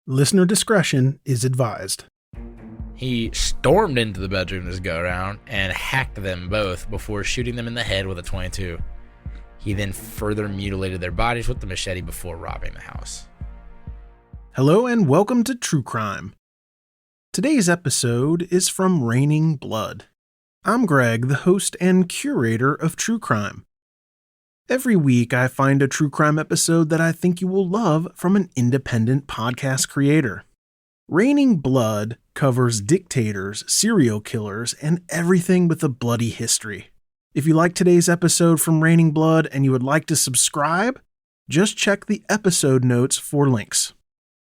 Listener discretion is advised. He stormed into the bedroom this go-around and hacked them both before shooting them in the head with a .22. He then further mutilated their bodies with the machete before robbing the house. Hello and welcome to True Crime. Today's episode is from Raining Blood. I'm Greg, the host and curator of True Crime. Every week I find a true crime episode that I think you will love from an independent podcast creator. Raining Blood covers dictators, serial killers, and everything with a bloody history. If you like today's episode from Raining Blood and you would like to subscribe, just check the episode notes for links.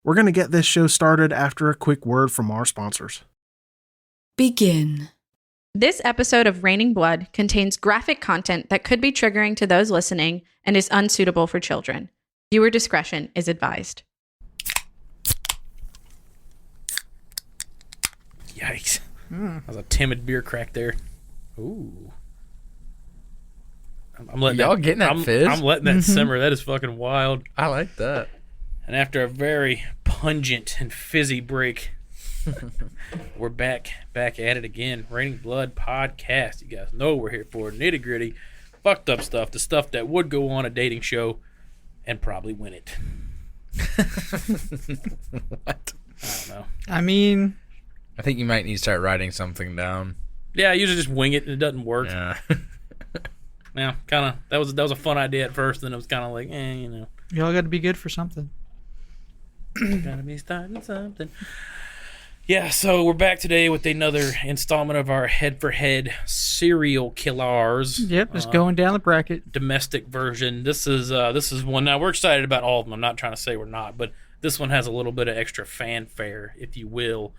We're going to get this show started after a quick word from our sponsors. Begin. This episode of Raining Blood contains graphic content that could be triggering to those listening and is unsuitable for children. Viewer discretion is advised. Yikes. That was a timid beer crack there. Ooh. I'm letting Y'all that, getting that fizz? I'm letting that simmer. That is fucking wild. I like that. And after a very pungent and fizzy break, we're back at it again. Raining Blood podcast. You guys know we're here for nitty gritty, fucked up stuff, the stuff that would go on a dating show and probably win it. What? I don't know. I mean, I think you might need to start writing something down. Yeah, I usually just wing it and it doesn't work. Yeah. Yeah, kind of. That was a fun idea at first, and then it was kind of like, you know. y'all got to be good for something. Gotta be starting something. Yeah, so we're back today with another installment of our Head4Head serial killers. Yep, just going down the bracket. Domestic version. This is one. Now we're excited about all of them. I'm not trying to say we're not, but this one has a little bit of extra fanfare, if you will.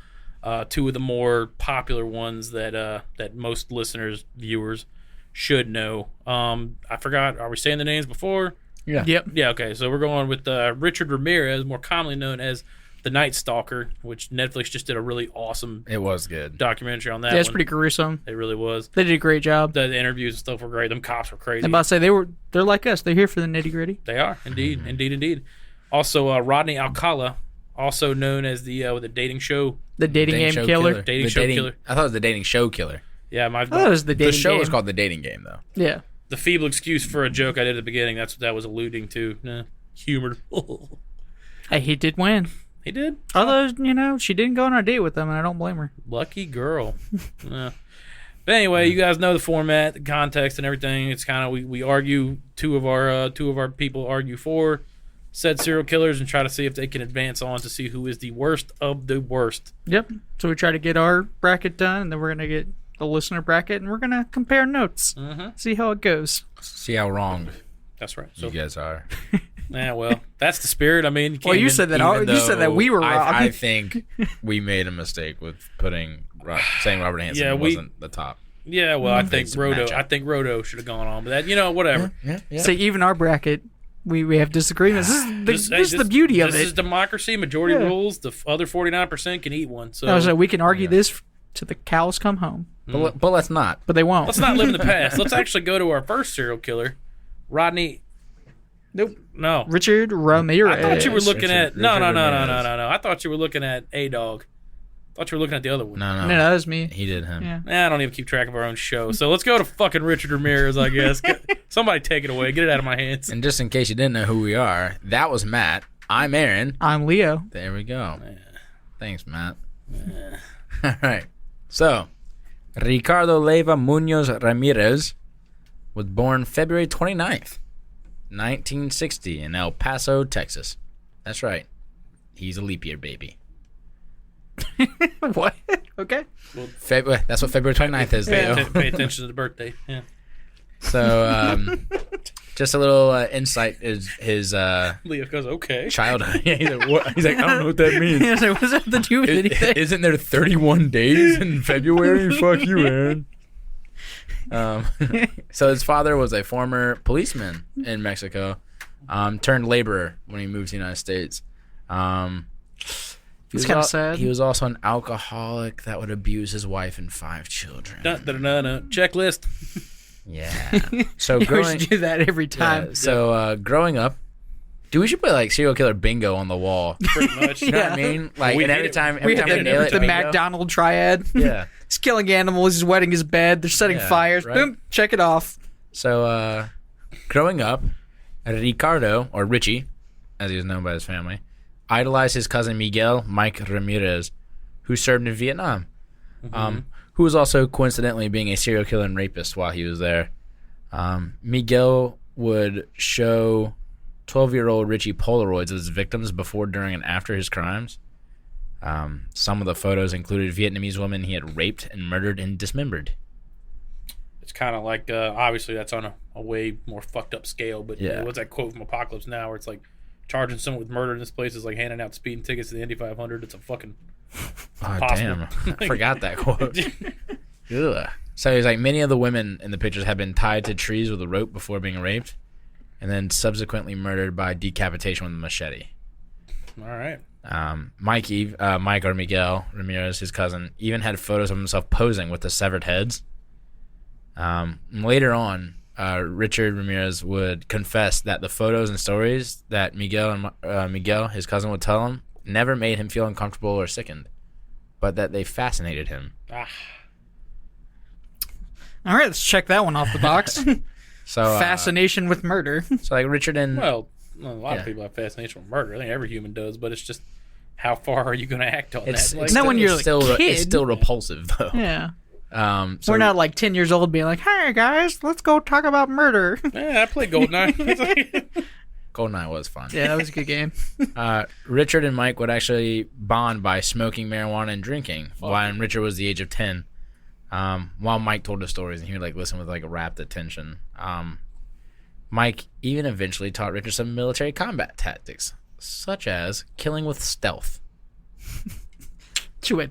Two of the more popular ones that most listeners, viewers, should know. I forgot. Are we saying the names before? Yeah. Yep. Yeah. Okay. So we're going with Richard Ramirez, more commonly known as the Night Stalker, which Netflix just did a really awesome It was good. documentary on that. Yeah, it's one. pretty gruesome. It really was. They did a great job. The interviews and stuff were great. Them cops were crazy. I'm about to say they're like us. They're here for the nitty gritty. They are indeed. Also, Rodney Alcala, also known as the dating show. The dating game show killer. Dating show killer. I thought it was the dating show killer. Yeah, I thought it was the dating The show game. was called the dating game, though. Yeah. the feeble excuse for a joke I did at the beginning. That's what that was alluding to. Nah, humored. Hey, he did win. He did. Although, she didn't go on a date with him, and I don't blame her. Lucky girl. But anyway, you guys know the format, the context, and everything. It's kind of we argue. Two of our people argue for said serial killers and try to see if they can advance on to see who is the worst of the worst. Yep. So we try to get our bracket done, and then we're gonna get the listener bracket, and we're gonna compare notes, see how it goes. See how wrong That's right. So you guys are. yeah, well, that's the spirit. I mean, Well, you said that. You said that we were wrong. I think we made a mistake with saying Robert Hansen wasn't the top. Yeah, well, I think It's a Rodo. matchup. I think Rodo should have gone on, but that, whatever. Yeah. See, even our bracket, we have disagreements. This is the beauty of it. This is democracy. Majority rules. The other 49% can eat one. So We can argue this till the cows come home, But let's not. but they won't. let's not live in the past. Let's actually go to our first serial killer, Rodney. Nope. No, Richard Ramirez. I thought you were looking at no. Richard Ramirez. I thought you were looking at A-Dog. I thought you were looking at the other one. No. No, that was me. He did him. Yeah. I don't even keep track of our own show. So let's go to fucking Richard Ramirez, I guess. Somebody take it away. Get it out of my hands. And just in case you didn't know who we are, that was Matt. I'm Aaron. I'm Leo. There we go. Thanks, Matt. All right. So, Ricardo Leiva Munoz Ramirez was born February 29th, 1960 in El Paso, Texas. That's right. He's a leap year baby. What? Okay. That's what February 29th is, Leo. Pay attention to the birthday. Yeah. So, just a little insight is his Leo goes, okay. childhood. He's like, what? He's like, I don't know what that means. What does that have to do with anything? Isn't there 31 days in February? Fuck you, Aaron. So his father was a former policeman in Mexico, turned laborer when he moved to the United States. It's kind of sad. He was also an alcoholic that would abuse his wife and 5 children. Checklist. Yeah. So You growing, always do that every time. growing up, Dude, we should put like serial killer bingo on the wall. Pretty much. You know what I mean? Like, We and every did it. time We we had nail it, the bingo. McDonald triad. Yeah. He's killing animals. He's wetting his bed. They're setting Yeah, fires. right. Boom, check it off. So, growing up, Ricardo, or Richie, as he was known by his family, idolized his cousin Miguel Mike Ramirez, who served in Vietnam, who was also coincidentally being a serial killer and rapist while he was there. Miguel would show 12-year-old Richie Polaroids of his victims before, during, and after his crimes. Some of the photos included Vietnamese women he had raped and murdered and dismembered. It's kind of like, obviously that's on a way more fucked up scale, but Yeah. what's that quote from Apocalypse Now where it's like, charging someone with murder in this place is like handing out speeding tickets to the Indy 500. It's a fucking Oh, impossible. damn. I forgot that quote. Ugh. So he's like, many of the women in the pictures had been tied to trees with a rope before being raped, and then subsequently murdered by decapitation with a machete. All right. Mike or Miguel Ramirez, his cousin, even had photos of himself posing with the severed heads. Later on, Richard Ramirez would confess that the photos and stories that Miguel, his cousin, would tell him never made him feel uncomfortable or sickened, but that they fascinated him. All right, let's check that one off the box. So Fascination with murder. So like Richard and Well, a lot Yeah. of people have fascination with murder. I think every human does, but it's just how far are you going to act on it's, that? it's Like, Not still, when you're it's a still kid. it's still repulsive though. Yeah. So We're not like 10 years old being like, hey, guys, let's go talk about murder. I played GoldenEye. Goldeneye was fun. Yeah, that was a good game. Richard and Mike would actually bond by smoking marijuana and drinking, while Richard was the age of 10. While Mike told the stories, and he would like listen with like a rapt attention. Mike even eventually taught Richard some military combat tactics, such as killing with stealth. To a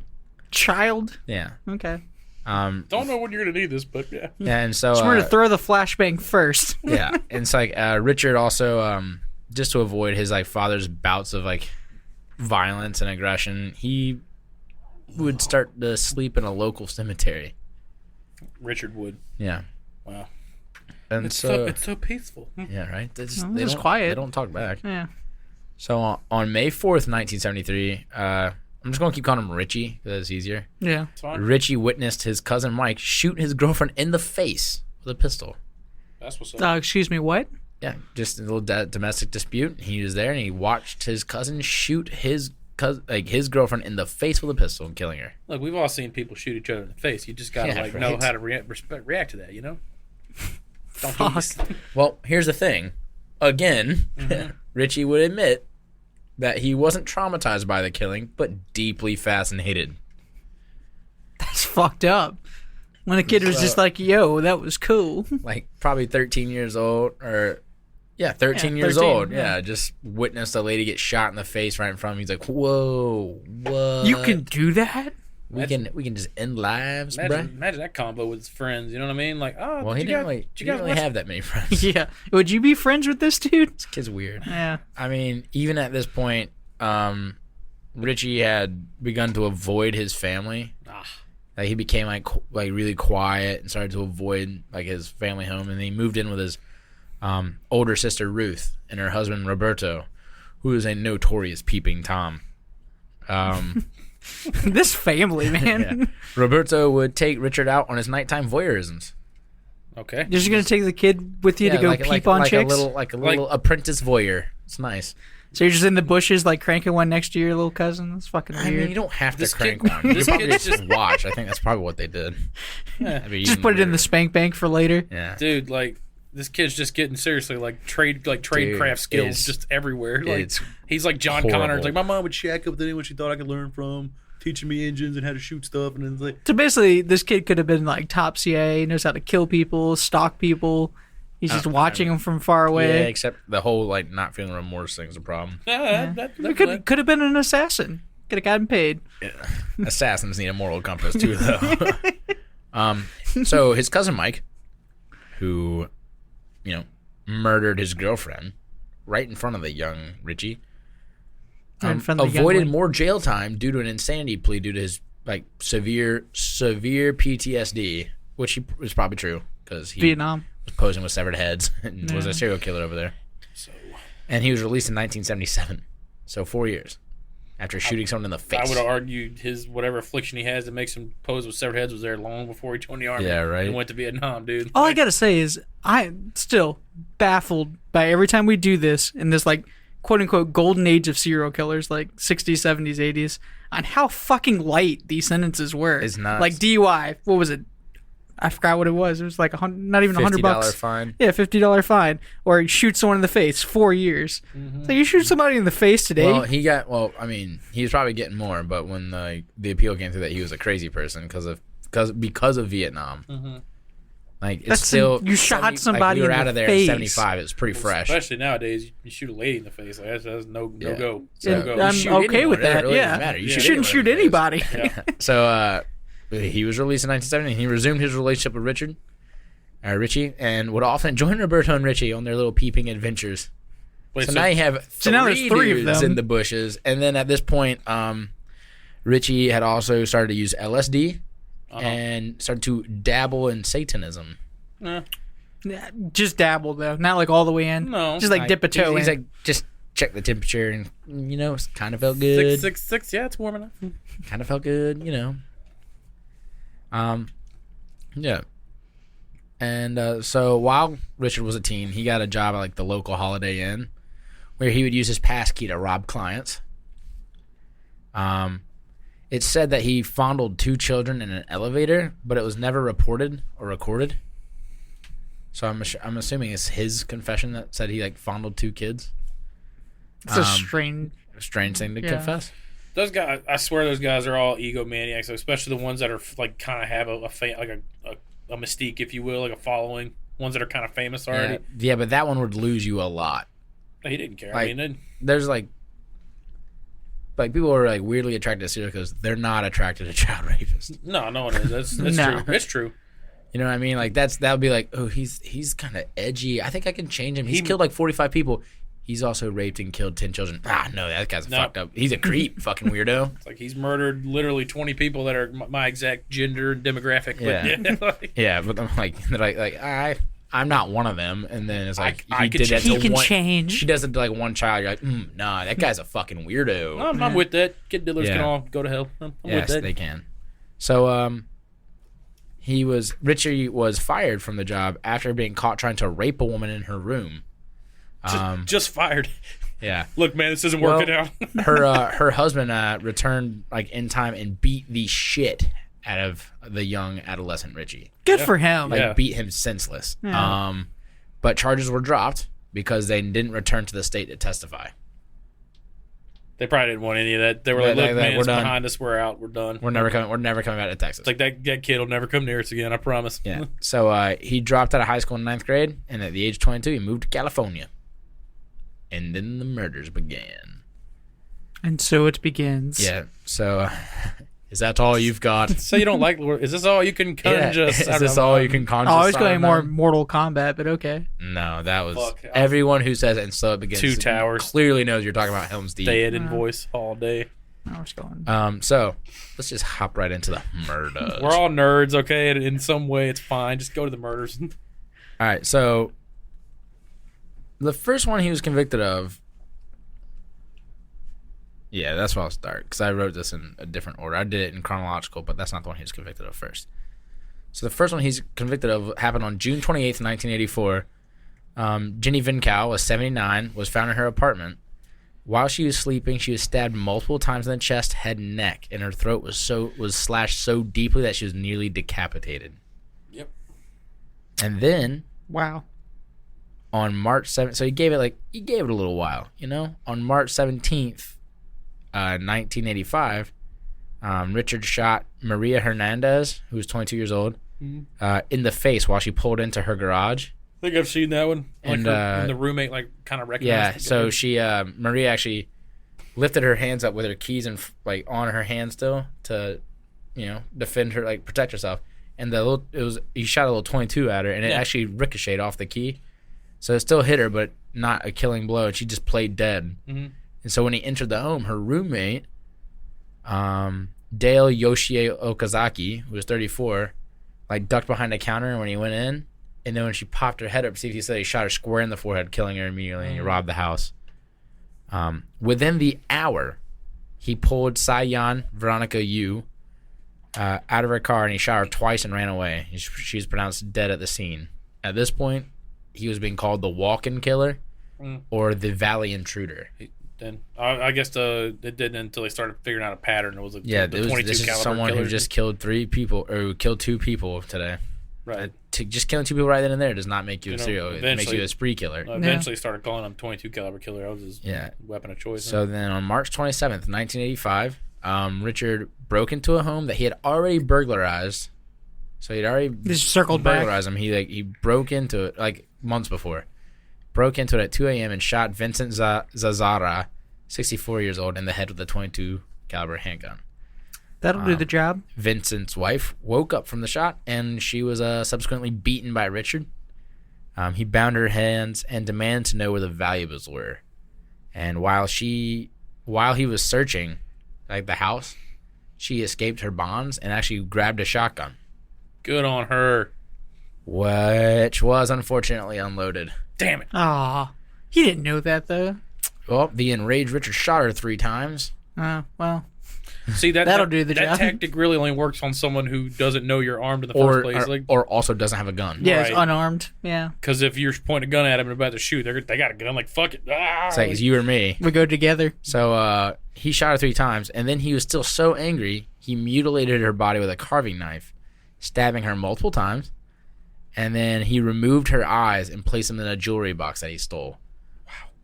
child? Yeah. Okay. Don't know when you're going to need this, but yeah. And so So we're going to throw the flashbang first. yeah, and it's like Richard also just to avoid his like father's bouts of like violence and aggression, he would start to sleep in a local cemetery. Richard Wood. Yeah. Wow. And It's so so peaceful. yeah, right. They just, Oh, they it's don't, quiet. They don't talk back. Yeah. So on May 4th, 1973, I'm just gonna keep calling him Richie because it's easier. Yeah. It's fine. Richie witnessed his cousin Mike shoot his girlfriend in the face with a pistol. That's what's up. Excuse me, what? Yeah, just a little domestic dispute. He was there and he watched his cousin shoot his girlfriend in the face with a pistol and killing her. Look, we've all seen people shoot each other in the face. You just got to Yeah, know right. how to react to that, you know? Don't Fuck. Well, here's the thing. Again, Richie would admit that he wasn't traumatized by the killing, but deeply fascinated. That's fucked up. When a kid was just like, yo, that was cool. Like, probably 13 years old, or... Yeah, 13 years 13, old. yeah. Yeah, just witnessed a lady get shot in the face right in front of him. He's like, whoa, what? You can do that? We can just end lives, bruh. Imagine that combo with his friends. You know what I mean? Like, oh, Well, he didn't really have that many friends. Yeah. Would you be friends with this dude? This kid's weird. Yeah. I mean, even at this point, Richie had begun to avoid his family. Like, he became like really quiet and started to avoid like his family home, and he moved in with his older sister Ruth and her husband Roberto, who is a notorious peeping Tom. This family, man. Yeah. Roberto would take Richard out on his nighttime voyeurisms. Okay. You're just going to take the kid with you to go peep on chicks? A little apprentice voyeur. It's nice. So you're just in the bushes, like cranking one next to your little cousin? That's fucking I weird. mean, you don't have to This crank kid- one. You this probably kid's just watch. I think that's probably what they did. Yeah. I mean, Just put it in the spank bank for later. Yeah. Dude, like, this kid's just getting seriously like trade Dude, craft skills it's- just everywhere. Like, it's he's like John horrible. Connor. It's like, my mom would shack up with anyone she thought I could learn from, teaching me engines and how to shoot stuff. And then it's like, So basically, this kid could have been like top CIA, knows how to kill people, stalk people. He's just watching them from far Yeah, away. except the whole like not feeling remorse thing is a problem. He could have been an assassin. Could have gotten paid. Assassins need a moral compass too, though. So his cousin Mike, who, murdered his girlfriend right in front of the young Richie, In front of the young avoided lady. more jail time due to an insanity plea due to his like severe PTSD, which was probably true because he Vietnam. was posing with severed heads and was a serial killer over there. And he was released in 1977. So 4 years after shooting someone in the face. I would argue his whatever affliction he has that makes him pose with severed heads was there long before he joined the army. Yeah, right. And went to Vietnam, dude. All I gotta say is I'm still baffled by every time we do this in this like quote unquote golden age of serial killers, like 60s, 70s, 80s, on how fucking light these sentences were. It's nuts. Like DUI, what was it? I forgot what it was. It was like not even $100. $50 fine. Yeah, $50 fine. Or you shoot someone in the face, 4 years. So you shoot somebody in the face today. Well, he was probably getting more, but when the appeal came through that he was a crazy person because of Vietnam. Like, it's That's still you shot somebody like we were in out the of there face. in 75. It was pretty fresh. Especially nowadays, you shoot a lady in the face. Like, that's no go. Yeah, No go. I'm shoot okay anyone, with it that. really Yeah, doesn't matter. You you shoot shouldn't anyone shoot in the face. anybody. So he was released in 1970. He resumed his relationship with Richie, and would often join Roberto and Richie on their little peeping adventures. Wait, So now you have now there's three of dudes them. in the bushes, and then at this point, Richie had also started to use LSD and started to dabble in Satanism. Just dabble though, not like all the way in. No. just like dip a toe He's in. like, just check the temperature, and it kind of felt good. 666. Yeah, it's warm enough. Kind of felt good, Yeah. And so while Richard was a teen, he got a job at like the local Holiday Inn, where he would use his pass key to rob clients. It said that he fondled 2 children in an elevator, but it was never reported or recorded. So I'm assuming it's his confession that said he like fondled 2 kids. It's a strange thing to Yeah. confess. Those guys, I swear, those guys are all egomaniacs, especially the ones that are like kind of have a mystique, if you will, like a following. Ones that are kind of famous already. Yeah, but that one would lose you a lot. He didn't care. Like, I mean, there's like people are like weirdly attracted to serial killers. They're not attracted to child rapists. no one is. That's No. true. It's true. You know what I mean? Like that would be like, oh, he's kind of edgy. I think I can change him. He's killed like 45 people. He's also raped and killed 10 children. No, that guy's fucked up. He's a creep, fucking weirdo. It's like he's murdered literally 20 people that are my exact gender and demographic. Yeah. But, Yeah, but I'm like, they're I'm not one of them. And then it's like I he could did that He to can one. change. She does it to like one child. You're like, nah, that guy's a fucking weirdo. I'm with that. Kid diddlers Yeah. can all go to hell. I'm with Yes, that. they can. So, Richie was fired from the job after being caught trying to rape a woman in her room. Just fired. Yeah. Look, man, this isn't working out. her husband returned like in time and beat the shit out of the young adolescent Richie. Good for him. Like Yeah. beat him senseless. Yeah. But charges were dropped because they didn't return to the state to testify. They probably didn't want any of that. They were Yeah, like, "Look, we're man, it's done. behind us. We're out. We're done. We're never coming back to Texas. It's like that kid will never come near us again. I promise." Yeah. So he dropped out of high school in 9th grade, and at the age of 22, he moved to California. And then the murders began. And so it begins. Yeah. So is that all you've got? So you don't like? Is this all you can conjure? Is this all you can conjure? Oh, I was going more Simon? Mortal Kombat, but okay. No, that was Fuck. everyone who says it and so it begins. 2 towers. Clearly knows you're talking about Helm's Deep. Dead in voice all day. I was going. So let's just hop right into the murders. We're all nerds, okay? And in some way, it's fine. Just go to the murders. All right, so the first one he was convicted of. Yeah, that's where I'll start because I wrote this in a different order. I did it in chronological, but that's not the one he was convicted of first. So the first one he's convicted of happened on June 28th, 1984. Jenny Vincow was 79, was found in her apartment. While she was sleeping, she was stabbed multiple times in the chest, head, and neck, and her throat was slashed so deeply that she was nearly decapitated. Yep. And then Wow. on March 7th, so he gave it a little while, On March 17th, 1985, Richard shot Maria Hernandez, who was 22 years old, in the face while she pulled into her garage. I think I've seen that one. And, and the roommate kind of recognized. Yeah, the so guy. she Maria actually lifted her hands up with her keys and on her hand still to, defend her, protect herself. And he shot a little 22 at her, and it actually ricocheted off the key, so it still hit her, but not a killing blow. And she just played dead. Mm-hmm. And so when he entered the home, her roommate, Dale Yoshie Okazaki, who was 34, ducked behind the counter when he went in, And then when she popped her head up, see if he said he shot her square in the forehead, killing her immediately, and he robbed the house. Within the hour, he pulled Sayan Veronica Yu out of her car, and he shot her twice and ran away. She was pronounced dead at the scene. At this point, he was being called the walk-in killer or the valley intruder. Then I guess it didn't until they started figuring out a pattern. It was the 22 this is caliber someone killer. who just killed 3 people or killed 2 people today. Right. Just killing 2 people right then and there does not make you a serial. It makes you a spree killer. Eventually started calling him 22 caliber killer. That was his weapon of choice. So then on March 27th, 1985, Richard broke into a home that he had already burglarized. So he'd already just circled back. Burglarized him. He broke into it like months before. Broke into it at 2 a.m. and shot Vincent Zazara, 64 years old, in the head with a 22 caliber handgun. That'll do the job. Vincent's wife woke up from the shot, and she was subsequently beaten by Richard. He bound her hands and demanded to know where the valuables were. And while he was searching like the house, she escaped her bonds and actually grabbed a shotgun. Good on her. Which was unfortunately unloaded. Damn it. Aw. He didn't know that, though. Well, the enraged Richard shot her 3 times. Well. See, that'll do the job. That tactic really only works on someone who doesn't know you're armed in the first place. Or also doesn't have a gun. Yeah, Right. it's unarmed. Yeah. Because if you're pointing a gun at him and about to shoot, they got a gun. Like, fuck it. It's like, it's you or me. We go together. So he shot her 3 times, and then he was still so angry, he mutilated her body with a carving knife, stabbing her multiple times, and then he removed her eyes and placed them in a jewelry box that he stole,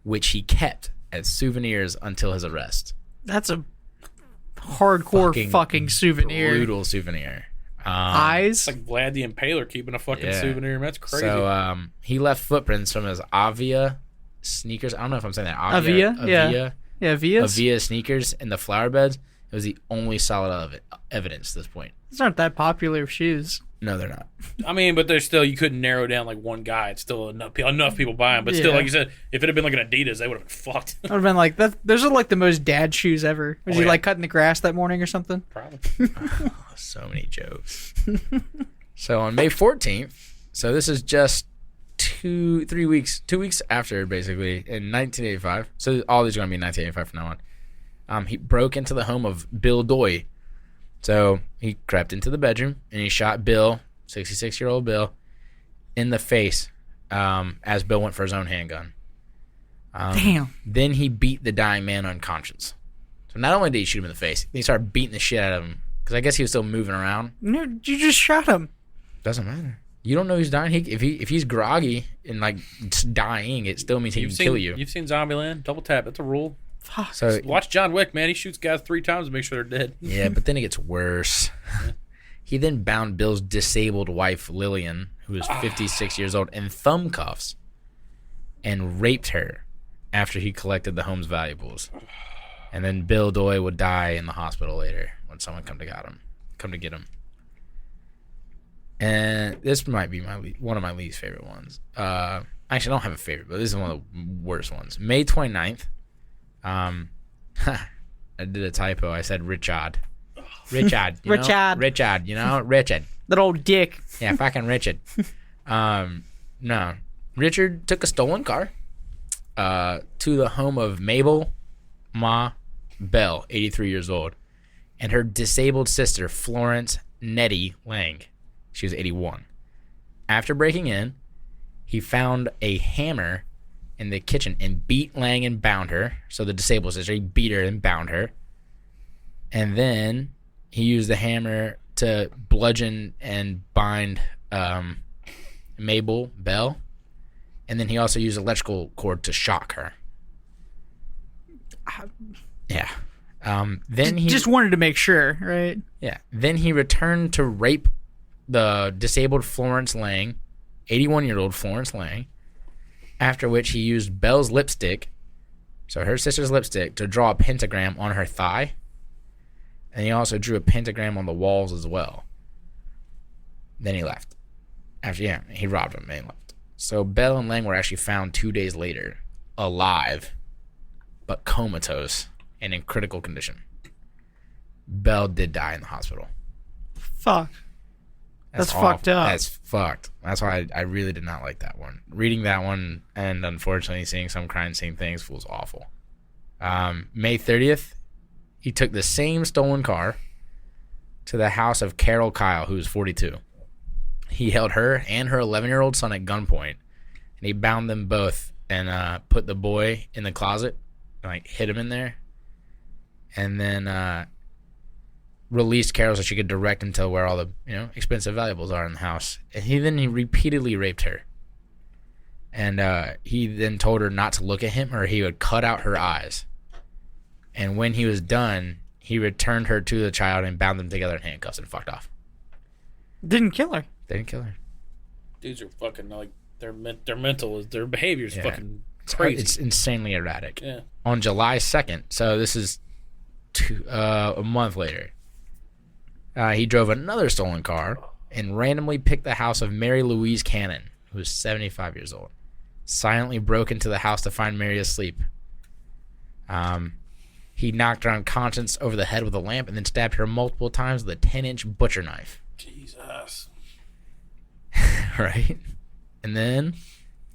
which he kept as souvenirs until his arrest. That's a hardcore fucking souvenir. Brutal souvenir. Eyes? It's like Vlad the Impaler keeping a fucking souvenir. That's crazy. So he left footprints from his Avia sneakers. I don't know if I'm saying that. Avia? Yeah, Vias? Avia sneakers in the flower beds. It was the only solid evidence at this point. These aren't that popular shoes. No, they're not. I mean, but there's still, you couldn't narrow down like one guy. It's still enough people buy them. But still, like you said, if it had been like an Adidas, they would have been fucked. I would have been like, those are like the most dad shoes ever. Was he like cutting the grass that morning or something? Probably. So many jokes. So on May 14th, so this is just 2 weeks after, basically, in 1985. So all these are going to be in 1985 from now on. He broke into the home of Bill Doy. So he crept into the bedroom and he shot Bill, 66-year-old Bill, in the face as Bill went for his own handgun. Damn. Then he beat the dying man unconscious. So not only did he shoot him in the face, he started beating the shit out of him because I guess he was still moving around. No, you just shot him. Doesn't matter. You don't know who's dying. If he's groggy and like dying, it still means he can kill you. You've seen Zombieland? Double tap. That's a rule. So Watch John Wick, man. He shoots guys 3 times to make sure they're dead. Yeah, but then it gets worse. He then bound Bill's disabled wife, Lillian, who was 56 years old, in thumb cuffs and raped her after he collected the home's valuables. And then Bill Doy would die in the hospital later when someone come to get him. And this might be one of my least favorite ones. Actually, I don't have a favorite, but this is one of the worst ones. May 29th. I did a typo. I said Richard. Richard. Richard. That old dick. Yeah, fucking Richard. No. Richard took a stolen car to the home of Mabel Ma Bell, 83 years old, and her disabled sister, Florence Nettie Lang. She was 81. After breaking in, he found a hammer in the kitchen and beat Lang and bound her. So the disabled sister, he beat her and bound her. And then he used the hammer to bludgeon and bind Mabel Bell. And then he also used electrical cord to shock her. Yeah. Then he just wanted to make sure, right? Yeah. Then he returned to rape the disabled Florence Lang, 81-year-old Florence Lang, after which he used Belle's lipstick, so her sister's lipstick, to draw a pentagram on her thigh. And he also drew a pentagram on the walls as well. Then he left. He robbed him and left. So Belle and Lang were actually found 2 days later, alive, but comatose and in critical condition. Belle did die in the hospital. Fuck. That's awful. fucked up. That's fucked. That's why I really did not like that one. Reading that one and unfortunately seeing some crime scene things was awful. May 30th, he took the same stolen car to the house of Carol Kyle, who was 42. He held her and her 11-year-old son at gunpoint, and he bound them both and put the boy in the closet and like hid him in there, and then released Carol so she could direct him to where all the expensive valuables are in the house. And he repeatedly raped her, and he then told her not to look at him or he would cut out her eyes. And when he was done, he returned her to the child and bound them together in handcuffs and fucked off. Didn't kill her. They didn't kill her. Dudes are fucking like their mental, their behavior is fucking It's crazy. It's insanely erratic. Yeah. On July 2nd, so this is a month later, he drove another stolen car and randomly picked the house of Mary Louise Cannon, who was 75 years old. Silently broke into the house to find Mary asleep. He knocked her unconscious over the head with a lamp and then stabbed her multiple times with a 10-inch butcher knife. Jesus. Right? And then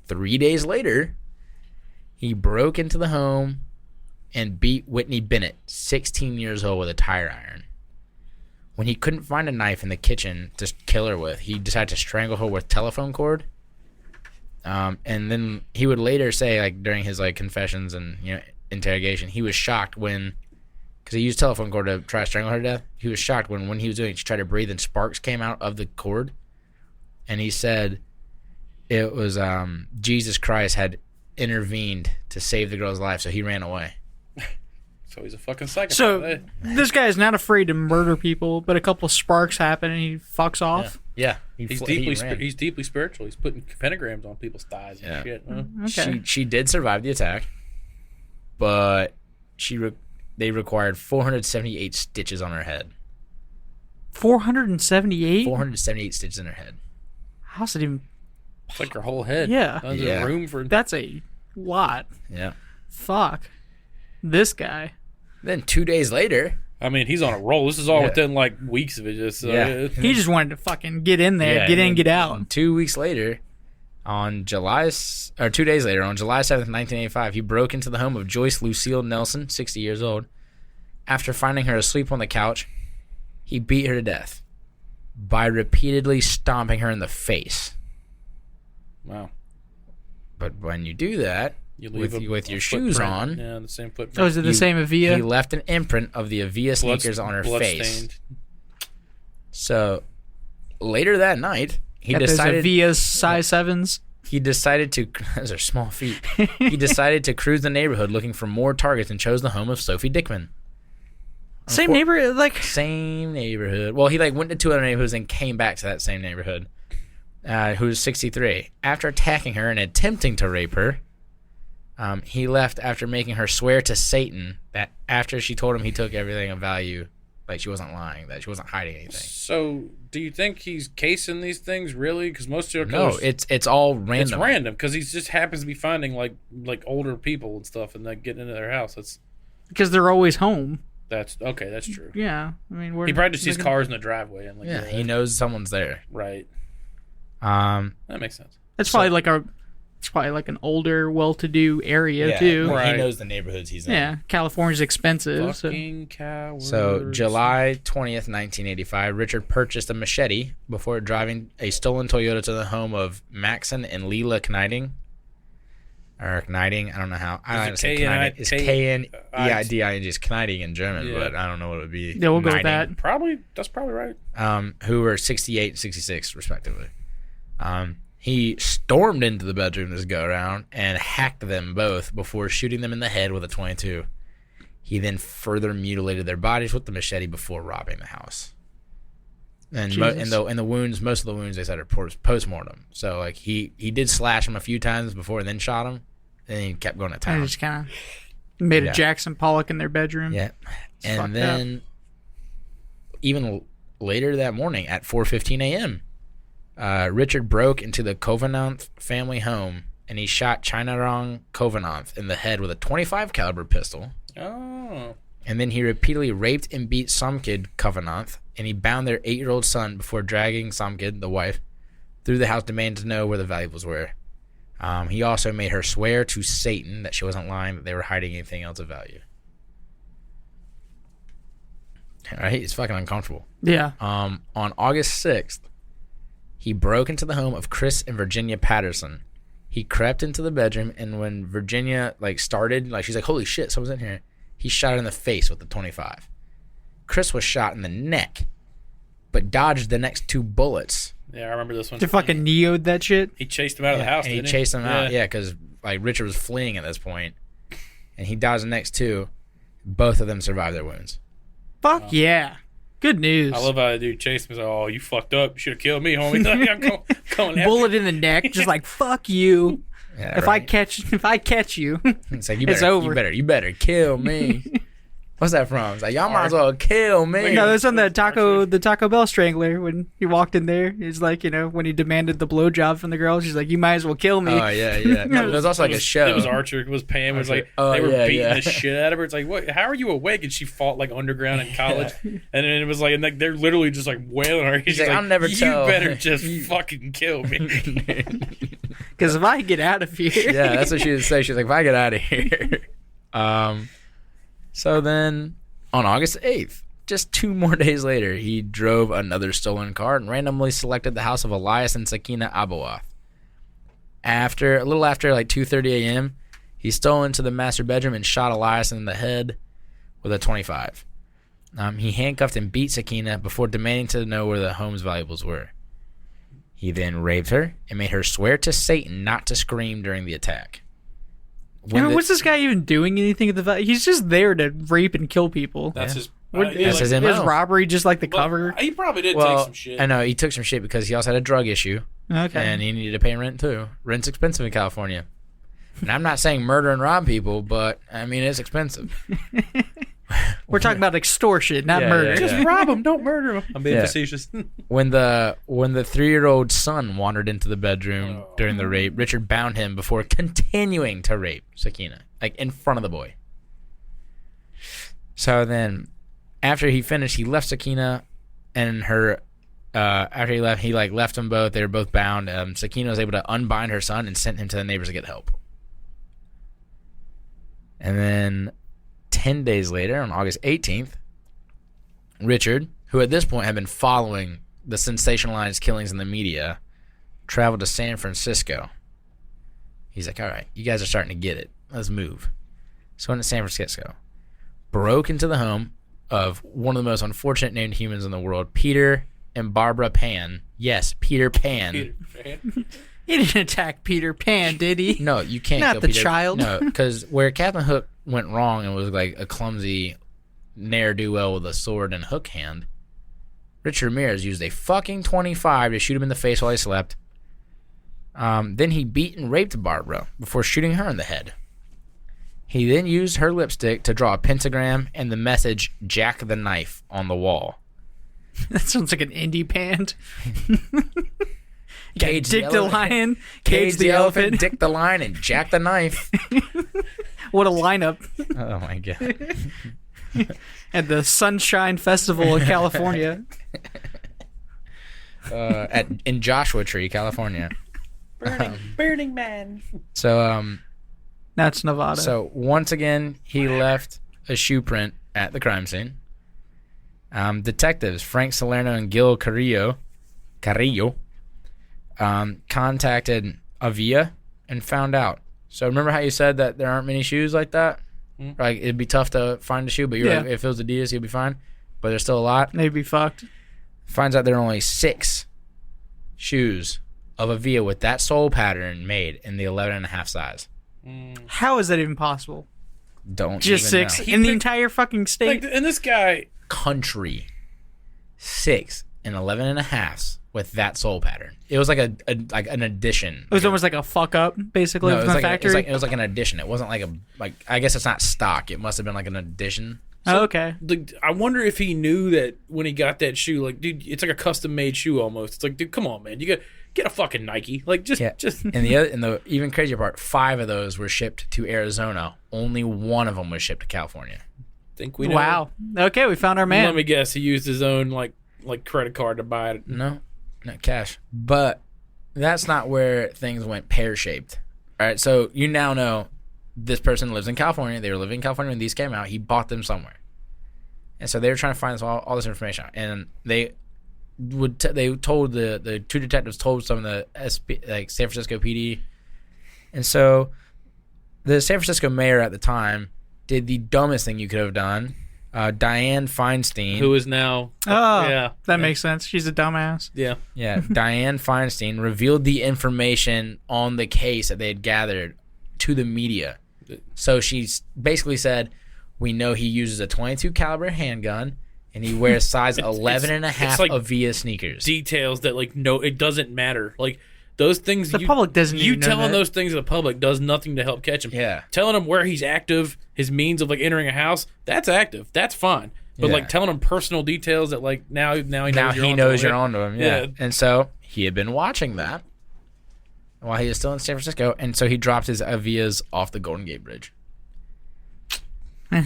3 days later, he broke into the home and beat Whitney Bennett, 16 years old, with a tire iron. When he couldn't find a knife in the kitchen to kill her with, he decided to strangle her with telephone cord. And then he would later say, like during his like confessions and interrogation, he was shocked when, because he used telephone cord to try to strangle her to death. He was shocked when he was doing it, she tried to breathe and sparks came out of the cord. And he said it was Jesus Christ had intervened to save the girl's life, so he ran away. So he's a fucking psychopath. So this guy is not afraid to murder people, but a couple of sparks happen and he fucks off. Yeah. He's deeply spiritual. He's putting pentagrams on people's thighs and shit. Huh? Okay. She did survive the attack, but they required 478 stitches on her head. 478? 478 stitches in her head. How's it even? It's like her whole head. Yeah. There's Yeah. room for. That's a lot. Yeah. Fuck. This guy. Then 2 days later, I mean, he's on a roll. This is all Yeah. within like weeks of it. Just He just wanted to fucking get in there, get in, get out. 2 weeks later, on 2 days later, on July 7th, 1985, he broke into the home of Joyce Lucille Nelson, 60 years old. After finding her asleep on the couch, he beat her to death by repeatedly stomping her in the face. Wow. But when you do that, You leave with a your shoes footprint. on, Yeah, the same footprint. Oh, is it the same Avia? he left an imprint of the Avia sneakers on her face. Bloodstained. So later that night, he Got those decided Avia's size 7s. He decided to, those are small feet. He decided to cruise the neighborhood looking for more targets and chose the home of Sophie Dickman. Same neighborhood, like Same neighborhood. Well, he went to two other neighborhoods and came back to that same neighborhood. Who was 63. After attacking her and attempting to rape her, he left after making her swear to Satan that after she told him he took everything of value, like she wasn't lying, that she wasn't hiding anything. So, do you think he's casing these things really? Because most serial killers, No, it's all random. it's random because he just happens to be finding like older people and stuff and getting into their house. because they're always home. That's okay. That's true. Yeah, I mean, He probably just sees cars in the driveway and Yeah, he knows someone's there. right. Um, That makes sense. It's probably like an older, well-to-do area yeah, too. like, Right. he knows the neighborhoods he's in. Yeah, California's expensive. So. Fucking cowards. So, July 20th, 1985, Richard purchased a machete before driving a stolen Toyota to the home of Maxon and Leela Kneiding. Or Kneiding, I don't know how. I don't know how to say Kneiding. It's K-N-E-I-D-I-N-G. It's Kneiding in German, Yeah. but I don't know what it would be. Yeah, we'll go with Kneiding. that. That's probably right. Who were 68 and 66, respectively. He stormed into the bedroom this go-around and hacked them both before shooting them in the head with a .22. He then further mutilated their bodies with the machete before robbing the house. And the wounds, most of the wounds they said are post-mortem. So like he did slash him a few times before and then shot him, and he kept going to I town. just kind of made Yeah. a Jackson Pollock in their bedroom. Yeah, fucked and then even later that morning at 4:15 a.m., Richard broke into the Kovananth family home and he shot Chynarong Kovananth in the head with a .25 caliber pistol. Oh. And then he repeatedly raped and beat Samkid Kovananth, and he bound their 8-year-old son before dragging Samkid, the wife, through the house, demanding to know where the valuables were. He also made her swear to Satan that she wasn't lying, that they were hiding anything else of value. Right? It's fucking uncomfortable. Yeah. On August 6th, he broke into the home of Chris and Virginia Patterson. He crept into the bedroom, and when Virginia started, she's like, "Holy shit, someone's in here!" He shot her in the face with the .25. Chris was shot in the neck, but dodged the next 2 bullets. Yeah, I remember this one. They fucking neoed that shit. He chased him out of the house. And he didn't chased him out, because Richard was fleeing at this point, and he dodged the next 2. Both of them survived their wounds. Fuck yeah. Good news. I love how the dude chased me. He's like, "Oh, you fucked up. You should have killed me, homie." I'm coming after Bullet in the neck, just like fuck you. Yeah, If I catch you, it's like it's over. You better kill me. What's that from? It's like, y'all might as well kill me. No, there's on the Taco Bell Strangler when he walked in there. He's like, when he demanded the blowjob from the girl, she's like, "You might as well kill me." Oh yeah. No, there's also a show. It was Archer. It was Pam. It was like they were beating the shit out of her. It's like, what? How are you awake? And she fought underground in college. And then it was like, and they're literally just wailing her. He's like, "I'll never tell. You better just fucking kill me." Because if I get out of here, yeah, that's what she would say. She's like, "If I get out of here." So then, on August 8th, just 2 more days later, he drove another stolen car and randomly selected the house of Elias and Sakina Abawath. A little after 2:30 a.m., he stole into the master bedroom and shot Elias in the head with a .25. He handcuffed and beat Sakina before demanding to know where the home's valuables were. He then raped her and made her swear to Satan not to scream during the attack. What's this guy even doing anything at the? He's just there to rape and kill people. That's his. That's his Is MO. robbery just like the cover? He probably did take some shit. I know he took some shit because he also had a drug issue. Okay. And he needed to pay rent too. Rent's expensive in California. And I'm not saying murder and rob people, but I mean it's expensive. We're talking about extortion, not murder. yeah. Just rob him. Don't murder him. I'm being facetious. When the 3-year-old son wandered into the bedroom during the rape, Richard bound him before continuing to rape Sakina, in front of the boy. So then, after he finished, he left Sakina and her. After he left, he left them both. They were both bound. Sakina was able to unbind her son and sent him to the neighbors to get help. And then 10 days later, on August 18th, Richard, who at this point had been following the sensationalized killings in the media, traveled to San Francisco. He's like, "All right, you guys are starting to get it. Let's move." So went to San Francisco, broke into the home of one of the most unfortunate named humans in the world, Peter and Barbara Pan. Yes, Peter Pan. Peter Pan. He didn't attack Peter Pan, did he? No, you can't Not kill the Peter. child. No, because where Captain Hook went wrong and was a clumsy ne'er-do-well with a sword and hook hand, Richard Ramirez used a fucking .25 to shoot him in the face while he slept. Then he beat and raped Barbara before shooting her in the head. He then used her lipstick to draw a pentagram and the message "Jack the Knife" on the wall. That sounds like an indie band. Cage Dick the lion, Cage the elephant. Dick the lion, and Jack the knife. What a lineup. Oh my god. At the Sunshine Festival in California. In Joshua Tree, California. Burning Man. So That's Nevada. So once again, he left a shoe print at the crime scene. Detectives Frank Salerno and Gil Carrillo contacted Avia and found out. So remember how you said that there aren't many shoes like that? Mm-hmm. It'd be tough to find a shoe, but you're like, if it was Adidas, you'd be fine. But there's still a lot. They'd be fucked. Finds out there are only 6 shoes of Avia with that sole pattern made in the 11.5 size. How is that even possible? Don't Just even 6 know. in the entire fucking state? And this guy... Country 6 and 11.5s with that sole pattern. It was like an addition. It was almost like a fuck up, basically, No, it from was the factory. it was like an addition. It wasn't I guess it's not stock. It must have been like an addition. Okay. I wonder if he knew that when he got that shoe. Dude, it's like a custom made shoe almost. It's like, dude, come on, man, you get a fucking Nike. Just. And the even crazier part, 5 of those were shipped to Arizona. Only one of them was shipped to California. think we know. Wow. Okay, we found our man. Mm. Let me guess. He used his own like credit Okay, we found our man. Let me guess. He used his own like credit card to buy it. No, not cash. But that's not where things went pear-shaped. All right, so you now know this person lives in California. They were living in California when these came out. He bought them somewhere. And so they were trying to find all this information out. And they told the two detectives told some of the San Francisco PD. And so the San Francisco mayor at the time did the dumbest thing you could have done. Dianne Feinstein, Who is now? That makes sense. She's a dumbass. Yeah. yeah, Dianne Feinstein revealed the information on the case that they had gathered to the media. So she basically said, "We know he uses a .22 caliber handgun, and he wears size 11 and a half like Avia sneakers." Details that no, it doesn't matter. Like those things. The public doesn't You even know telling that. those things to the public does nothing to help catch him. Yeah. Telling him where he's active, his means of entering a house, that's active. That's fine. But Yeah. telling him personal details that now he knows you're onto him. Yeah. Yeah. And so he had been watching that while he was still in San Francisco, and so he dropped his Avias off the Golden Gate Bridge.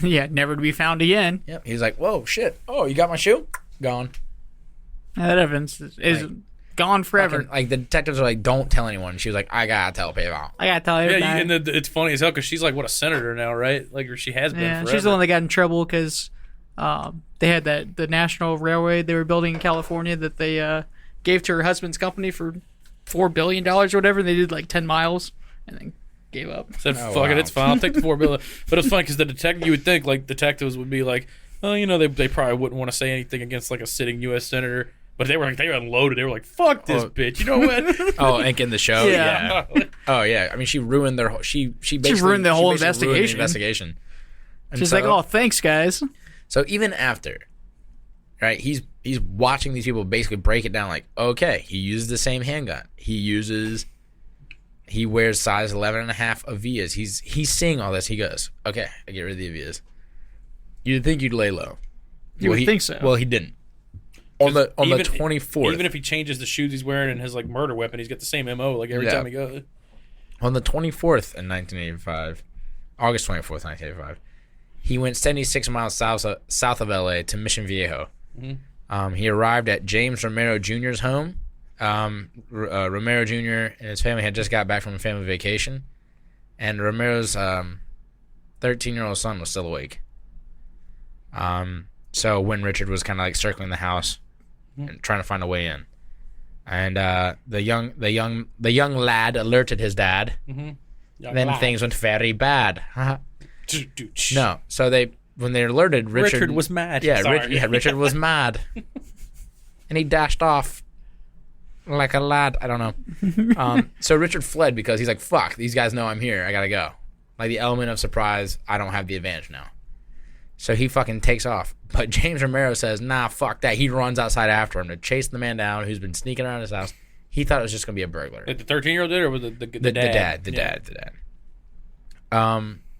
Yeah, never to be found again. Yep. He was like, "Whoa, shit! Oh, you got my shoe? Gone." That evidence is gone forever. Fucking, the detectives are like, "Don't tell anyone." She was like, "I gotta tell people." I gotta tell you. Yeah, and it's funny as hell because she's a senator now, right? Or she has been. Yeah, forever. she's the one that got in trouble because they had the national railway they were building in California that they gave to her husband's company for $4 billion or whatever. They did 10 miles and then gave up. Said, Oh, "Fuck it, wow. it's fine. I'll take the $4 billion." But it's funny because the detective, you would think detectives would be like, "Oh, they probably wouldn't want to say anything against a sitting U.S. senator." But they were unloaded. They were like, "Fuck this bitch." You know what? Oh, Ink in the show. Yeah. Yeah. Oh yeah. I mean, she ruined their whole. She basically ruined the whole basically ruined the investigation. investigation. And She's so- like, "Oh, thanks, guys." So even after, right? He's watching these people basically break it down. Like, okay, he uses the same handgun. He wears size 11 and a half Avias. He's seeing all this. He goes, okay, I get rid of the Avias. You'd think you'd lay low. You would think so. Well, he didn't. On the 24th. Even if he changes the shoes he's wearing and his murder weapon, he's got the same MO every Yeah. time he goes. On the 24th in 1985, August 24th, 1985, he went 76 miles south of LA to Mission Viejo. Mm-hmm. He arrived at James Romero Jr.'s home. Romero Jr. and his family had just got back from a family vacation, and Romero's 13-year-old son was still awake. So when Richard was kind of circling the house and trying to find a way in, and the young lad alerted his dad. Mm-hmm. Then things went very bad. Dude, No, so when they alerted Richard was mad. Yeah, Sorry. Richard was mad, and he dashed off like a lad. I don't know. So Richard fled because he's like, "Fuck, these guys know I'm here. I gotta go." Like the element of surprise, I don't have the advantage now. So he fucking takes off. But James Romero says, "Nah, fuck that." He runs outside after him to chase the man down who's been sneaking around his house. He thought it was just gonna be a burglar. The 13-year-old did, or was it the dad? The dad.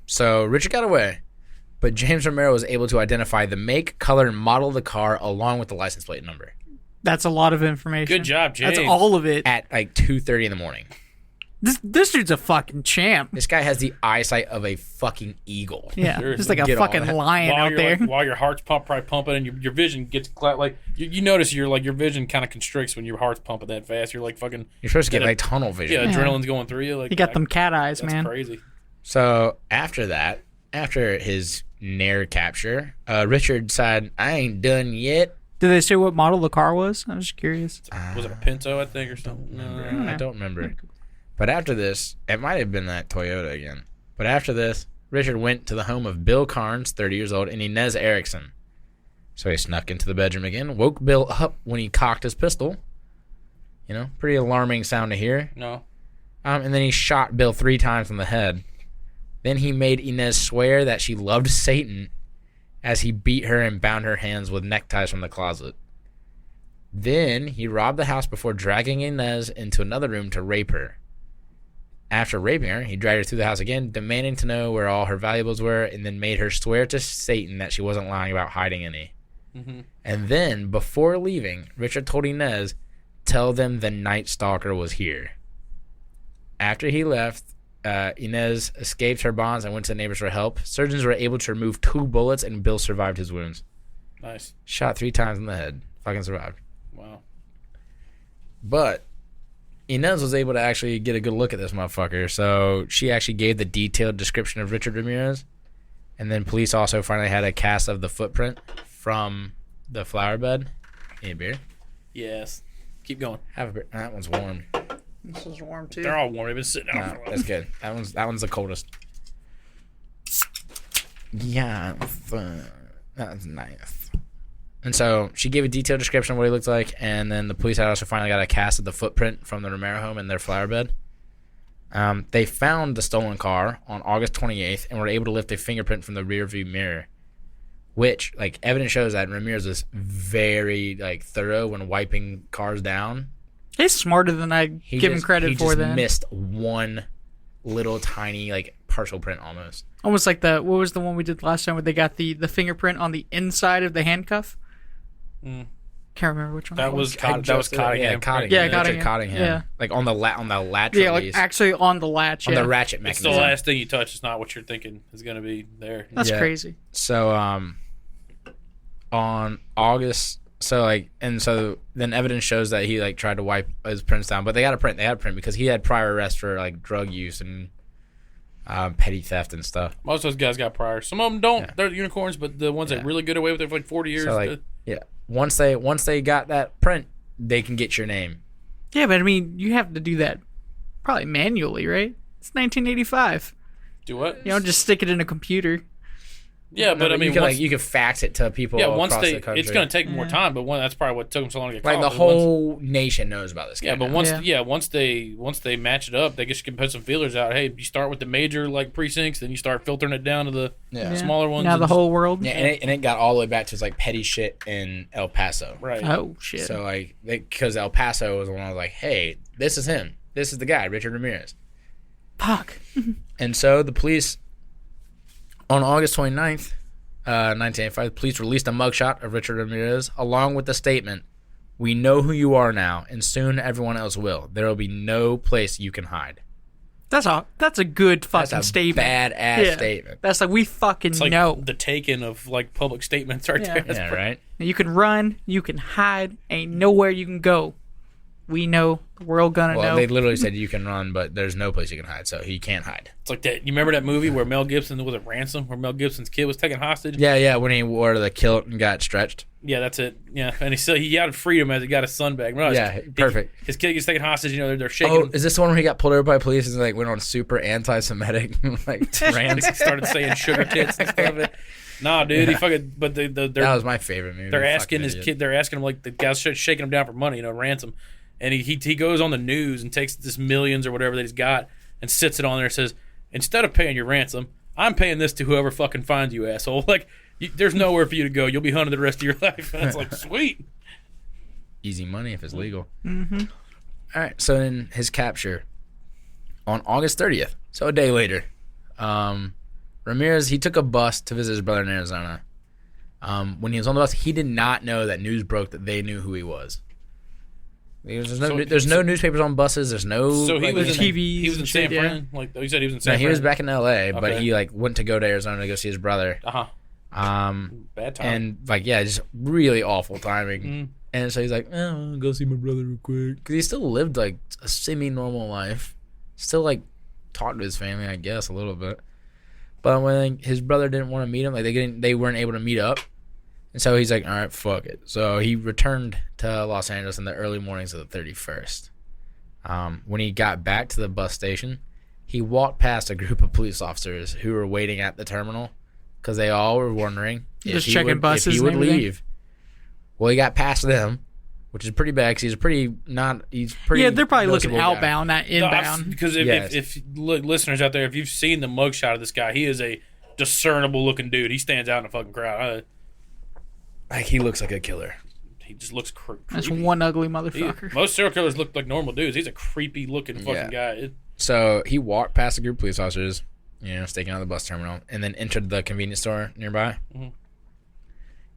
So Richard got away, but James Romero was able to identify the make, color, and model of the car along with the license plate number That's a lot of information. Good job, James. That's all of it. at 2:30 in the morning. This dude's a fucking champ. This guy has the eyesight of a fucking eagle. Yeah, Seriously. just like a Get all fucking that. lion out there. While your heart's probably pumping and your vision gets you notice your vision kind of constricts when your heart's pumping that fast. You're fucking You're supposed to get tunnel vision. yeah, adrenaline's going through you. You got them cat eyes, That's man. crazy. So after his Nair capture, Richard said, "I ain't done yet." Did they say what model the car was? I was just curious. Was it a Pinto, I think, or something? I don't remember. But after this, it might have been that Toyota again. But after this, Richard went to the home of Bill Carnes, 30 years old, and Inez Erickson. So he snuck into the bedroom again, woke Bill up when he cocked his pistol. Pretty alarming sound to hear. No. And then he shot Bill 3 times in the head. Then he made Inez swear that she loved Satan as he beat her and bound her hands with neckties from the closet. Then he robbed the house before dragging Inez into another room to rape her. After raping her, he dragged her through the house again, demanding to know where all her valuables were, and then made her swear to Satan that she wasn't lying about hiding any. Mm-hmm. And then, before leaving, Richard told Inez, "Tell them the Night Stalker was here." After he left, Inez escaped her bonds and went to the neighbors for help. Surgeons were able to remove 2 bullets, and Bill survived his wounds. Nice. Shot 3 times in the head. Fucking survived. Wow. But Inez was able to actually get a good look at this motherfucker, so she actually gave the detailed description of Richard Ramirez. And then police also finally had a cast of the footprint from the flower bed. Need a beer? Yes. Keep going. Have a beer. That one's warm. This is warm too. They're all warm. They've been sitting out for a while. That's good. That one's the coldest. Yeah, that's nice. And so she gave a detailed description of what he looked like, and then the police had also finally got a cast of the footprint from the Romero home in their flower bed. They found the stolen car on August 28th and were able to lift a fingerprint from the rearview mirror, which, like, evidence shows that Ramirez was very, like, thorough when wiping cars down. He's smarter than I give him credit for. He then just missed one little tiny, like, partial print almost. Almost like what was the one we did last time where they got the fingerprint on the inside of the handcuff? Can't remember which one That was Cottingham. Yeah, Cottingham. Yeah, Richard Cottingham. Yeah. Like on the latch Yeah, release. like actually on the latch. On Yeah. the ratchet It's the mechanism. last thing you touch. It's not what you're thinking is going to be there. That's Yeah. crazy. So on August, so then evidence shows that he, like, tried to wipe his prints down, but they had a print because he had prior arrests for, like, drug use and petty theft and stuff. Most of those guys got prior. Some of them don't. Yeah. They're unicorns, but the ones that really get away with it for like 40 years. So, like, yeah, once they got that print, they can get your name. Yeah, but I mean, you have to do that probably manually, right? It's 1985. do what? You don't just stick it in a computer. Yeah, but I mean, you can fax it to people. once across the country. it's going to take more time. But that's probably what took them so long to get like caught. the But whole nation knows about this guy. Yeah, but now. once they match it up, they just can put some feelers out. Hey, you start with the major, like, precincts, then you start filtering it down to the smaller ones. Now and the whole world. Yeah, and it got all the way back to his, like, petty shit in El Paso. right. Oh shit. So, like, because El Paso was the one that was like, hey, this is him. This is the guy, Richard Ramirez. Fuck. And so the police, on August 29th, 1985, the police released a mugshot of Richard Ramirez along with the statement, "We know who you are now, and soon everyone else will. There will be no place you can hide." That's a good fucking That's a statement. badass statement. That's like we fucking It's like know. the taking of, like, public statements right Yeah. there. That's Yeah, right? You can run, you can hide, ain't nowhere you can go. We know, the world gonna Well, know. they literally said you can run, but there's no place you can hide, so he can't hide. It's like that. You remember that movie where Mel Gibson was it Ransom, where Mel Gibson's kid was taken hostage? Yeah, when he wore the kilt and got stretched. Yeah, that's it. Yeah, and he got freedom as he got his son back. No, Yeah, perfect. His kid gets taken hostage. You know, they're shaking. Oh, is this the one where he got pulled over by police and, like, went on super anti-Semitic, like, rants? Started saying sugar tits and stuff. Nah, dude, he fucking. But That was my favorite movie. they're Fucking asking his idiot. kid. They're asking him, like, the guy's shaking him down for money. You know, ransom. And he goes on the news and takes this millions or whatever that he's got and sits it on there and says, instead of paying your ransom, I'm paying this to whoever fucking finds you, asshole. Like, there's nowhere for you to go. You'll be hunted the rest of your life. And it's like, sweet. Easy money if it's legal. Mm-hmm. All right, so then his capture on August 30th, so a day later, Ramirez, he took a bus to visit his brother in Arizona. When he was on the bus, he did not know that news broke that they knew who he was. There's no newspapers on buses. There's no So he like, was in TVs He was in and San shit, yeah. Fran. Like you said, he was in San No, Fran. he was back in L.A., but Okay. he, like, went to go to Arizona to go see his brother. Bad time. And, like, yeah, just really awful timing. And so he's like, I'll go see my brother real quick. Because he still lived, like, a semi-normal life. Still, like, talked to his family, I guess, a little bit. But when his brother didn't want to meet him, like, they weren't able to meet up. And so he's like, all right, fuck it. So he returned to Los Angeles in the early mornings of the 31st. When he got back to the bus station, he walked past a group of police officers who were waiting at the terminal because they all were wondering Just checking buses if he and would everything? leave. Well, he got past them, which is pretty bad because he's pretty. Yeah, they're probably looking noticeable guy. outbound, not inbound. Because if listeners out there, if you've seen the mugshot of this guy, he is a discernible looking dude. He stands out in the fucking crowd. Like, he looks like a killer. He just looks creepy. That's one ugly motherfucker. Most serial killers look like normal dudes. He's a creepy looking fucking guy. So he walked past a group of police officers, staking out the bus terminal, and then entered the convenience store nearby. Mm-hmm.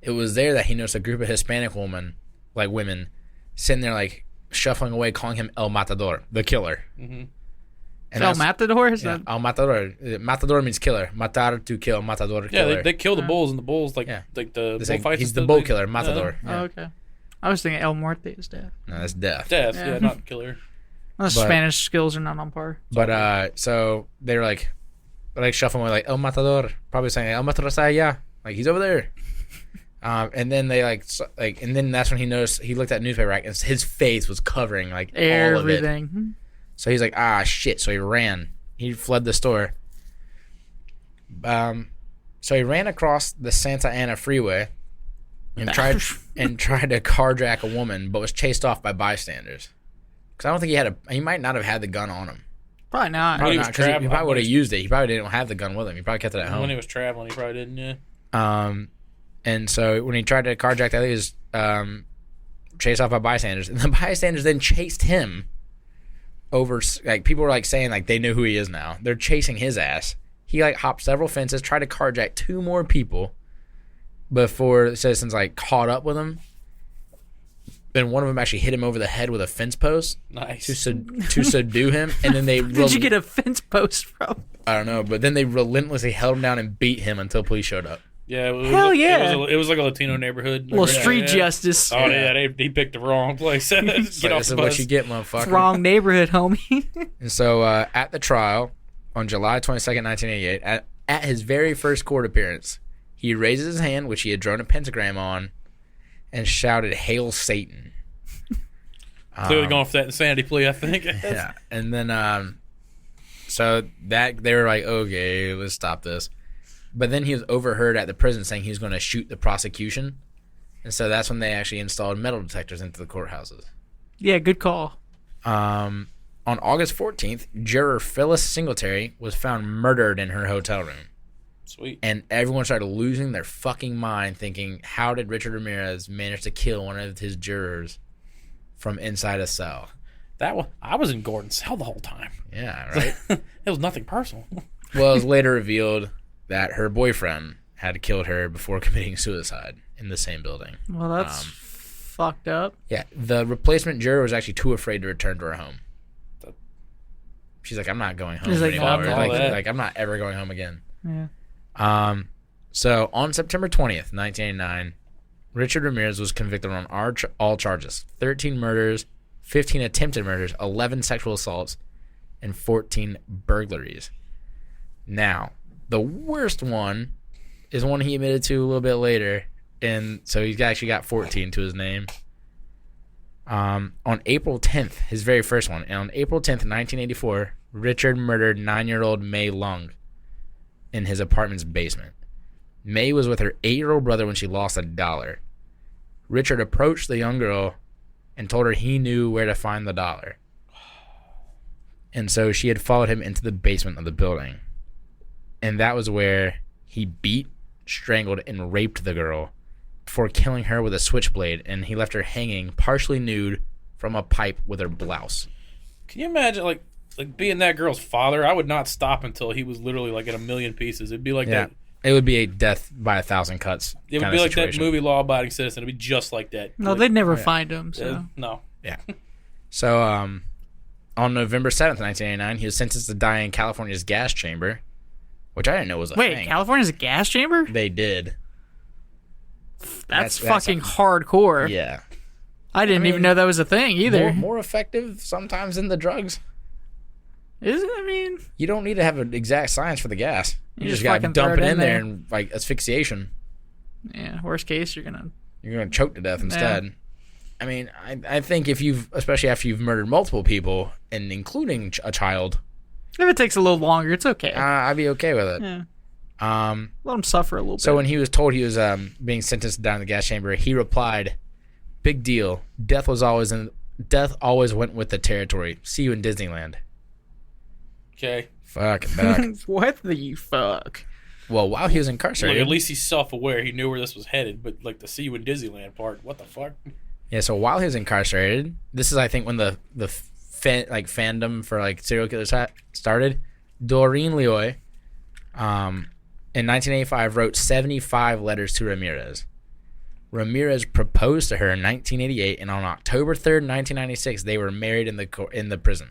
It was there that he noticed a group of Hispanic women, sitting there, like, shuffling away, calling him El Matador, the killer. Mm-hmm. And El Matador? Is yeah, that? El Matador. Matador means killer. Matar, to kill. Matador, Yeah, killer. they kill the bulls, and the bulls like Yeah. like the It's bullfights. he's and the stuff, bull they- killer, Matador. Oh, Yeah. okay. I was thinking El Muerte is death. No, that's death. Death, Yeah. yeah, not killer. Those But- Spanish skills are not on par. But so they're like shuffling away like El Matador, probably saying El Matador está allá, like he's over there. And then they and then that's when he noticed, he looked at the newspaper rack and his face was covering like all of it. Everything. So he's like, ah, shit. So he ran. He fled the store. So he ran across the Santa Ana freeway and tried to carjack a woman, but was chased off by bystanders. Because I don't think he might not have had the gun on him. Probably not. Probably he not, was 'cause he traveling- probably would have used it. He probably didn't have the gun with him. He probably kept it at home. When he was traveling, he probably didn't. Yeah. And so when he tried to carjack that, he was chased off by bystanders, and the bystanders then chased him over. Like people were like saying like they knew who he is now. They're chasing his ass. He like hopped several fences, tried to carjack 2 more people before the citizens like caught up with him. Then one of them actually hit him over the head with a fence post Nice. to subdue him, and then they Did you get a fence post from? I don't know, but then they relentlessly held him down and beat him until police showed up. Yeah. Hell yeah. It was like a Latino neighborhood. Well, Yeah, street yeah. justice. Oh yeah, he picked the wrong place. Get It's like, off this the is bus. what you get, motherfucker. Wrong neighborhood, homie. And so at the trial on July 22nd, 1988, at his very first court appearance, he raises his hand, which he had drawn a pentagram on, and shouted, "Hail Satan." Clearly going for that insanity plea, I think. Yeah. And then so that they were like, okay, let's stop this. But then he was overheard at the prison saying he was going to shoot the prosecution. And so that's when they actually installed metal detectors into the courthouses. Yeah, good call. On August 14th, juror Phyllis Singletary was found murdered in her hotel room. Sweet. And everyone started losing their fucking mind thinking, how did Richard Ramirez manage to kill one of his jurors from inside a cell? I was in Gordon's cell the whole time. Yeah, right? It was nothing personal. Well, it was later revealed that her boyfriend had killed her before committing suicide in the same building. Well, that's fucked up. Yeah, the replacement juror was actually too afraid to return to her home. She's like, I'm not going home He's like, anymore. fuck all that. Like, I'm not ever going home again. Yeah. So on September 20th, 1989, Richard Ramirez was convicted on all charges: 13 murders, 15 attempted murders, 11 sexual assaults, and 14 burglaries. Now, the worst one is one he admitted to a little bit later, and so he's actually got 14 to his name. On April 10th, his very first one, and on April 10th, 1984, Richard murdered 9-year-old May Lung in his apartment's basement. May was with her 8-year-old brother when she lost $1. Richard approached the young girl and told her he knew where to find the dollar. And so she had followed him into the basement of the building. And that was where he beat, strangled, and raped the girl before killing her with a switchblade, and he left her hanging, partially nude, from a pipe with her blouse. Can you imagine, like being that girl's father? I would not stop until he was literally like in a million pieces. It'd be like that. It would be a death by 1,000 cuts. It would kind be of like that situation. movie Law Abiding Citizen. It'd be just like that. No, Like, they'd never find him. So no. Yeah. So, on November 7th, 1989, he was sentenced to die in California's gas chamber, which I didn't know was a wait, thing. California's a gas chamber? They did. That's That's fucking hardcore. Yeah. I didn't even know that was a thing either. More effective sometimes than the drugs. Is it? I mean, You don't need to have an exact science for the gas. You You just just gotta fucking dump throw it it in in there there. and like asphyxiation. yeah. Worst case, you're gonna. You're gonna choke to death instead. I mean, I think if especially after you've murdered multiple people and including a child, If it takes a little longer, it's okay. I'd be okay with it. yeah. Let him suffer a little So bit. when he was told he was being sentenced to die in the gas chamber, he replied, "Big deal. Death always went with the territory. See you in Disneyland." Okay. Fuck duck. What the fuck? Well, while he was Look, incarcerated, at least he's self-aware. He knew where this was headed. But like the see you in Disneyland part, what the fuck? yeah. So while he was incarcerated, this is I think when the fandom for like serial killers started. Doreen Leoy, in 1985, wrote 75 letters to Ramirez. Ramirez proposed to her in 1988, and on October 3rd, 1996, they were married in the prison.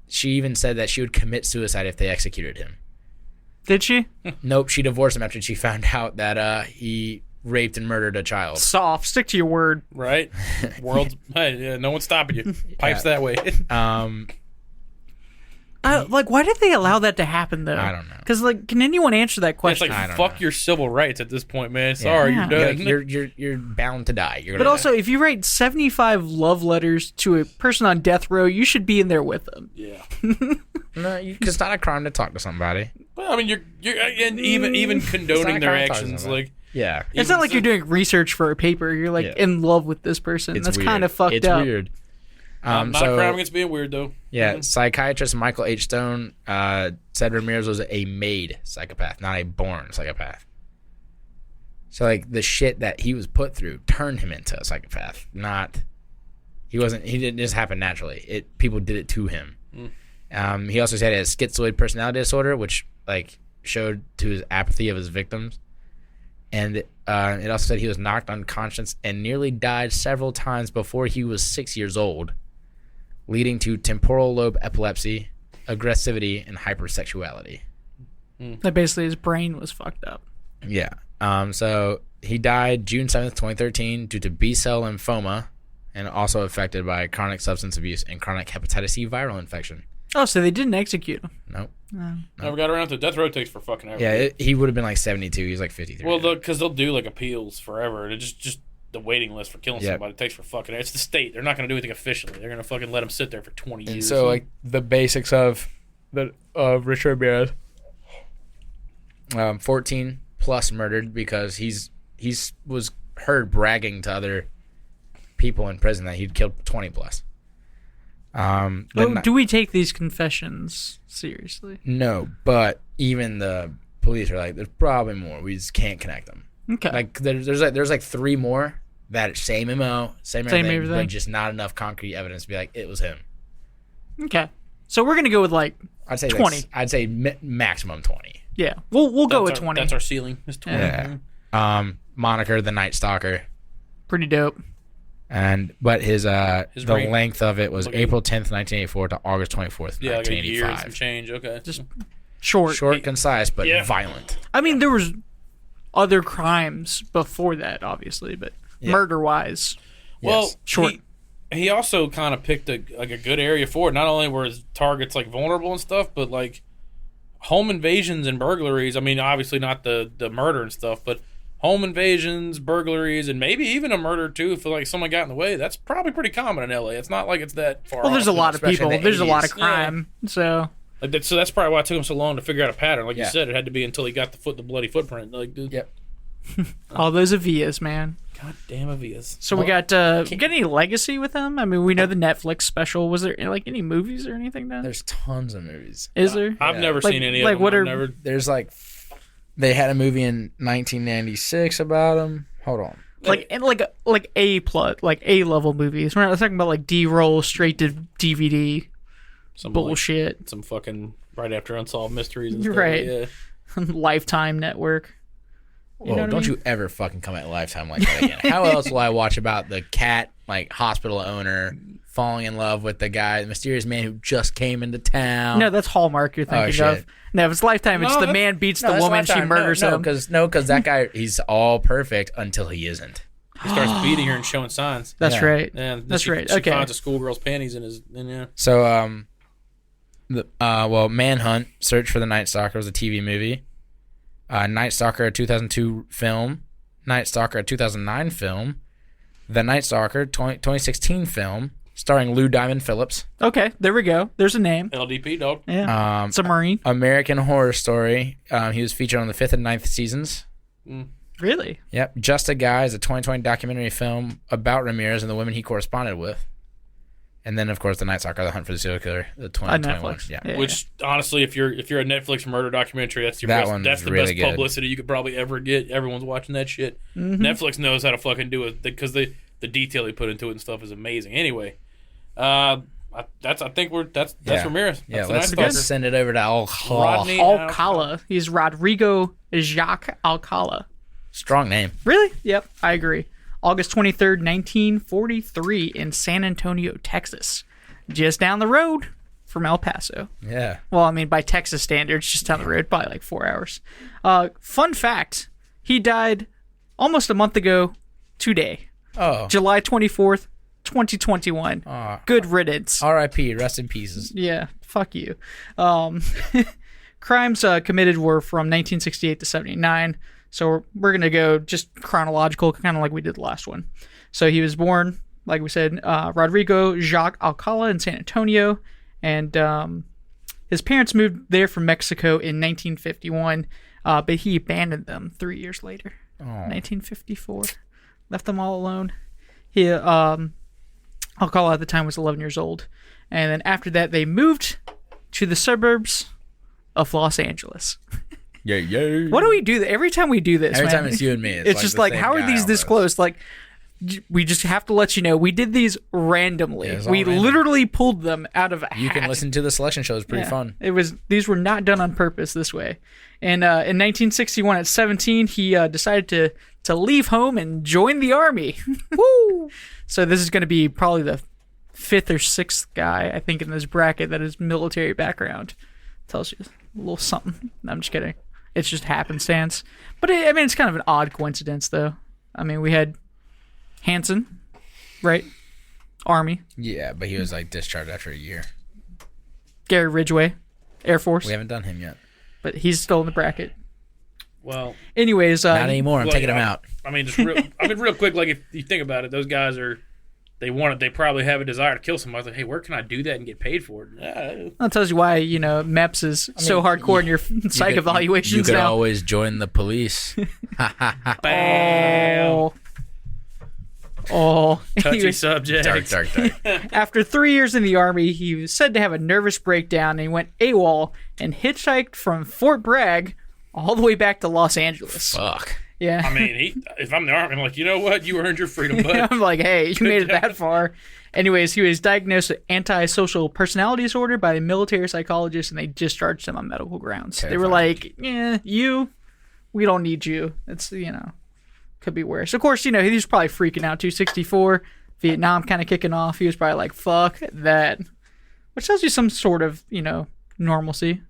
she even said that she would commit suicide if they executed him. Did she? Nope, she divorced him after she found out that he raped and murdered a child. Soft. Stick to your word. Right? World's hey, yeah, no one's stopping you. Pipes that way. Like, why did they allow that to happen, though? I don't know. Because, like, can anyone answer that It's question? like I don't fuck know. your civil rights at this point, man. Sorry, Yeah. you're done. You're bound to die. You're But gonna also, die. if you write 75 love letters to a person on death row, you should be in there with them. Yeah. No, it's not a crime to talk to somebody. Well, I mean, you're and even condoning their kinda talking actions, about like Yeah, It's not like you're doing research for a paper. You're, like, Yeah. in love with this person. it's That's weird. kind of fucked it's up. weird. not a crime against being weird, though. Yeah, psychiatrist Michael H. Stone said Ramirez was a made psychopath, not a born psychopath. So, like, the shit that he was put through turned him into a psychopath. He didn't just happen naturally. People did it to him. He also said he had a schizoid personality disorder, which, like, showed to his apathy of his victims. And it also said he was knocked unconscious and nearly died several times before he was 6 years old, leading to temporal lobe epilepsy, aggressivity, and hypersexuality. That basically his brain was fucked up. Yeah. So he died June 7th, 2013 due to B-cell lymphoma and also affected by chronic substance abuse and chronic hepatitis C viral infection. Oh, so they didn't execute him. Nope. Never got around to it. Death row takes for fucking ever. Yeah, he would have been like 72. He was like 53. Well, because they'll do like appeals forever. It just the waiting list for killing Yep. somebody takes for fucking. It's the state. They're not going to do anything officially. They're going to fucking let them sit there for 20 and years. so, like, the basics of Richard Ramirez, 14 plus murdered because he's was heard bragging to other people in prison that he'd killed 20 plus. Do we take these confessions seriously? No, but even the police are like, there's probably more. We just can't connect them. Okay. Like there's like 3 more that same MO, same everything, but just not enough concrete evidence to be like it was him. Okay. So we're gonna go with like I'd say 20. I'd say maximum 20. Yeah. We'll go with 20. That's our ceiling. It's 20. Yeah. Moniker the Night Stalker, Pretty dope. but his the reign- length of it was Okay. April 10th, 1984 to August 24th, Yeah, like a year and 1985. some change. Okay. Just short. Short, concise, but Yeah. violent. I mean, there was other crimes before that, obviously, but murder-wise, Well, Yes. short. He also kind of picked a good area for it. Not only were his targets like vulnerable and stuff, but like home invasions and burglaries. I mean, obviously not the murder and stuff, but home invasions, burglaries, and maybe even a murder too. If like someone got in the way, that's probably pretty common in LA. It's not like it's that far. Well, there's a off. lot of especially people. in the There's a lot of 80s. crime. So Like so that's probably why it took him so long to figure out a pattern. Like you Yeah. said, it had to be until he got the bloody footprint. Like, dude, Yep. all those Avias, man. God damn Avias. So we got any legacy with him? I mean, we know the Netflix special. Was there like any movies or anything done? There's tons of movies. Is there? I've never Like- seen any like of them. what I've are- never. There's like they had a movie in 1996 about him. Hold on. Like A plot, like A level movies. We're not talking about like D-roll straight to DVD Some bullshit. Like, some fucking right after Unsolved Mysteries and stuff. Right. Yeah. Lifetime Network. Whoa, know what I don't mean? you ever fucking come at Lifetime like that again. How else will I watch about the cat, like, hospital owner falling in love with the guy, the mysterious man who just came into town? No, that's Hallmark you're thinking Oh, shit. of. No, if it's Lifetime, it's No, the that's- man beats No, the that's woman, she Lifetime. murders him. Because that guy, he's all perfect until he isn't. He starts beating her and showing signs. That's Yeah. right. And That's she, right. She Okay. finds a schoolgirl's panties in his. And yeah. So, Manhunt, Search for the Night Stalker was a TV movie. Night Stalker, a 2002 film. Night Stalker, a 2009 film. The Night Stalker, 2016 film, starring Lou Diamond Phillips. Okay, there we go. There's a name. LDP dog. Yeah. It's a Marine. American Horror Story. He was featured on the 5th and 9th seasons. Really? Yep. Just a Guy is a 2020 documentary film about Ramirez and the women he corresponded with. And then, of course, The Night Stalker, The Hunt for the Serial Killer, the 2021. Netflix. Yeah. Yeah. Which honestly, if you're a Netflix murder documentary, that's That best, one's that's the really best good. publicity you could probably ever get. Everyone's watching that shit. Mm-hmm. Netflix knows how to fucking do it because the detail they put into it and stuff is amazing. Anyway, that's Yeah. Ramirez. Yeah, That's the let's Night Stalker. send it over to Alcala. Rodney Alcala. He's Rodrigo Jacques Alcala. Strong name. Really? Yep, I agree. August 23rd, 1943 in San Antonio, Texas. Just down the road from El Paso. Yeah. Well, I mean, by Texas standards, just down the road, probably like 4 hours. Fun fact, he died almost a month ago today, Oh. July 24th, 2021. Oh. Good riddance. R.I.P. Rest in pieces. Yeah, fuck you. Crimes committed were from 1968 to 79. So we're going to go just chronological, kind of like we did the last one. So he was born, like we said, Rodrigo Jacques Alcala in San Antonio. And his parents moved there from Mexico in 1951, but he abandoned them 3 years later, 1954. Left them all alone. He Alcala at the time was 11 years old. And then after that, they moved to the suburbs of Los Angeles. Yeah, yeah. What do we do? Every time we do this, Every man, time it's you and me, it's just the like, same how are guy these this almost. close? Like, we just have to let you know, we did these randomly. Yeah, it's all We random. literally pulled them out of a hat. You can listen to the selection show. It's pretty Yeah. fun. These were not done on purpose this way. And in 1961, at 17, he decided to leave home and join the army. Woo! So this is going to be probably the 5th or 6th guy, I think, in this bracket that has military background. Tells you a little something. No, I'm just kidding. It's just happenstance. But it's kind of an odd coincidence, though. I mean, we had Hanson, right? Army. Yeah, but he was like discharged after a year. Gary Ridgway, Air Force. We haven't done him yet. But he's still in the bracket. Well, Anyways, Not anymore. I'm well, taking him yeah, out. I mean, real quick. Like if you think about it, those guys they probably have a desire to kill somebody. Like, hey, where can I do that and get paid for it? that tells you why, MEPS is so hardcore in your psych evaluations You could now. always join the police. Bam. Oh. Touchy Anyway, subject. dark. after 3 years in the Army, he was said to have a nervous breakdown, and he went AWOL and hitchhiked from Fort Bragg all the way back to Los Angeles. Fuck. Yeah. I mean, if I'm the Army, I'm like, you know what? You earned your freedom, bud. I'm like, hey, you made it that far. Anyways, he was diagnosed with antisocial personality disorder by a military psychologist, and they discharged him on medical grounds. They were like, yeah, we don't need you. It's, could be worse. Of course, he was probably freaking out too. 64, Vietnam kind of kicking off. He was probably like, fuck that. Which tells you some sort of, normalcy.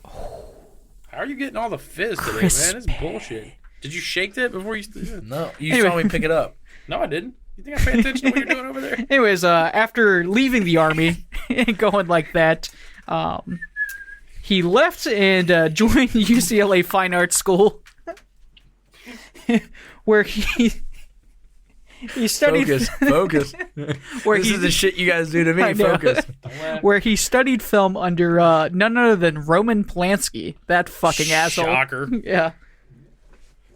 How are you getting all the fizz today, man? It's bullshit. Did you shake that before you? No, you Anyway. saw me pick it up. No, I didn't. You think I pay attention to what you're doing over there? Anyways, after leaving the Army and going like that, he left and joined UCLA Fine Arts School, where he studied Focus. where This he is the shit you guys do to I me. know. Focus. where he studied film under none other than Roman Polanski. That fucking asshole. Shocker. Yeah,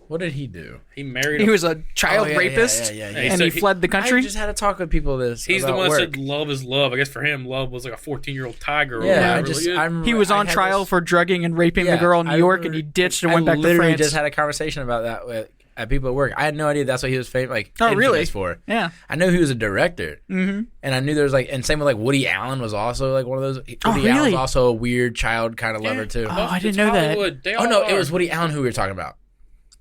What did he do? He married. he was a child yeah, rapist, yeah. and So he he- fled the country. I just had to talk with people this. He's the about one that work. said love is love. I guess for him, love was like a 14-year-old tiger. Or Yeah, whatever. He was on trial for drugging and raping the girl in New York, and he ditched and went back to literally France. just had a conversation about that with people at work. I had no idea that's what he was famous. Oh, really? Infamous for. Yeah. I knew he was a director, and I knew there was and same with Woody Allen was also one of those. Woody really? Allen's also a weird child kind of lover too. Oh, I didn't know that. They Oh all no, it are. was Woody Allen who we were talking about.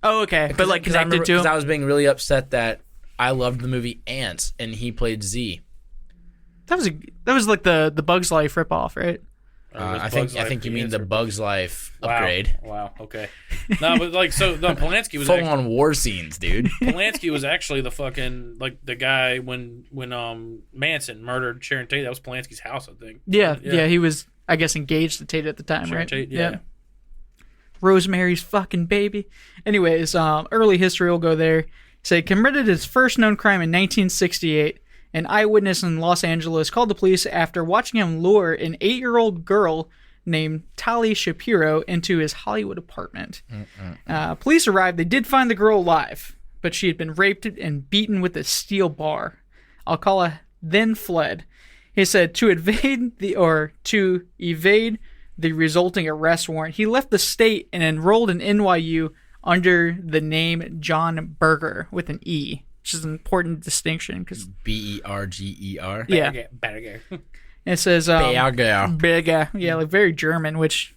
Oh, okay. But like connected to Because him. I was being really upset that I loved the movie Ants and he played Z. That was like the Bugs Life ripoff, right? I think you mean the Bugs Life upgrade. Wow. Okay. No, but Polanski was Full on war scenes, dude. Polanski was actually the fucking the guy when Manson murdered Sharon Tate. That was Polanski's house, I think. Yeah. He was, I guess, engaged to Tate at the time, Sharon right? Tate, yeah. Rosemary's fucking baby. Anyways, early history will go there. So he committed his first known crime in 1968. An eyewitness in Los Angeles called the police after watching him lure an 8-year-old girl named Tali Shapiro into his Hollywood apartment. Police arrived. They did find the girl alive, but she had been raped and beaten with a steel bar. Alcala then fled. He said to evade the resulting arrest warrant, he left the state and enrolled in NYU under the name John Berger with an E, which is an important distinction because Berger. yeah, Berger. it says Berger. Berger, yeah, like very German, which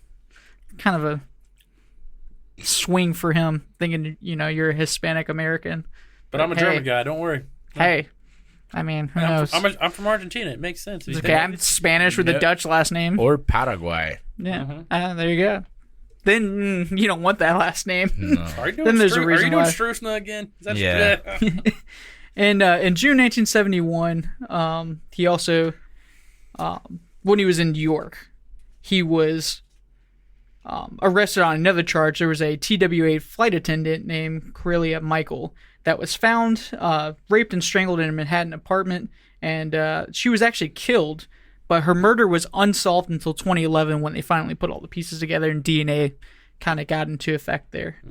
kind of a swing for him, thinking you're a Hispanic American. But I'm a Hey. German guy. Don't worry. Hey, I mean, who I'm knows? I'm from Argentina. It makes sense. It's okay, I'm Spanish with a Yep. Dutch last name. Or Paraguay. Yeah, there you go. Then you don't want that last name. No. Are you doing, Then there's a reason are you doing why. Strusna again? Is that Yeah. And in June 1971, he also, when he was in New York, he was arrested on another charge. There was a TWA flight attendant named Corellia Michael that was found raped and strangled in a Manhattan apartment, and she was actually killed, but her murder was unsolved until 2011 when they finally put all the pieces together and DNA kind of got into effect there.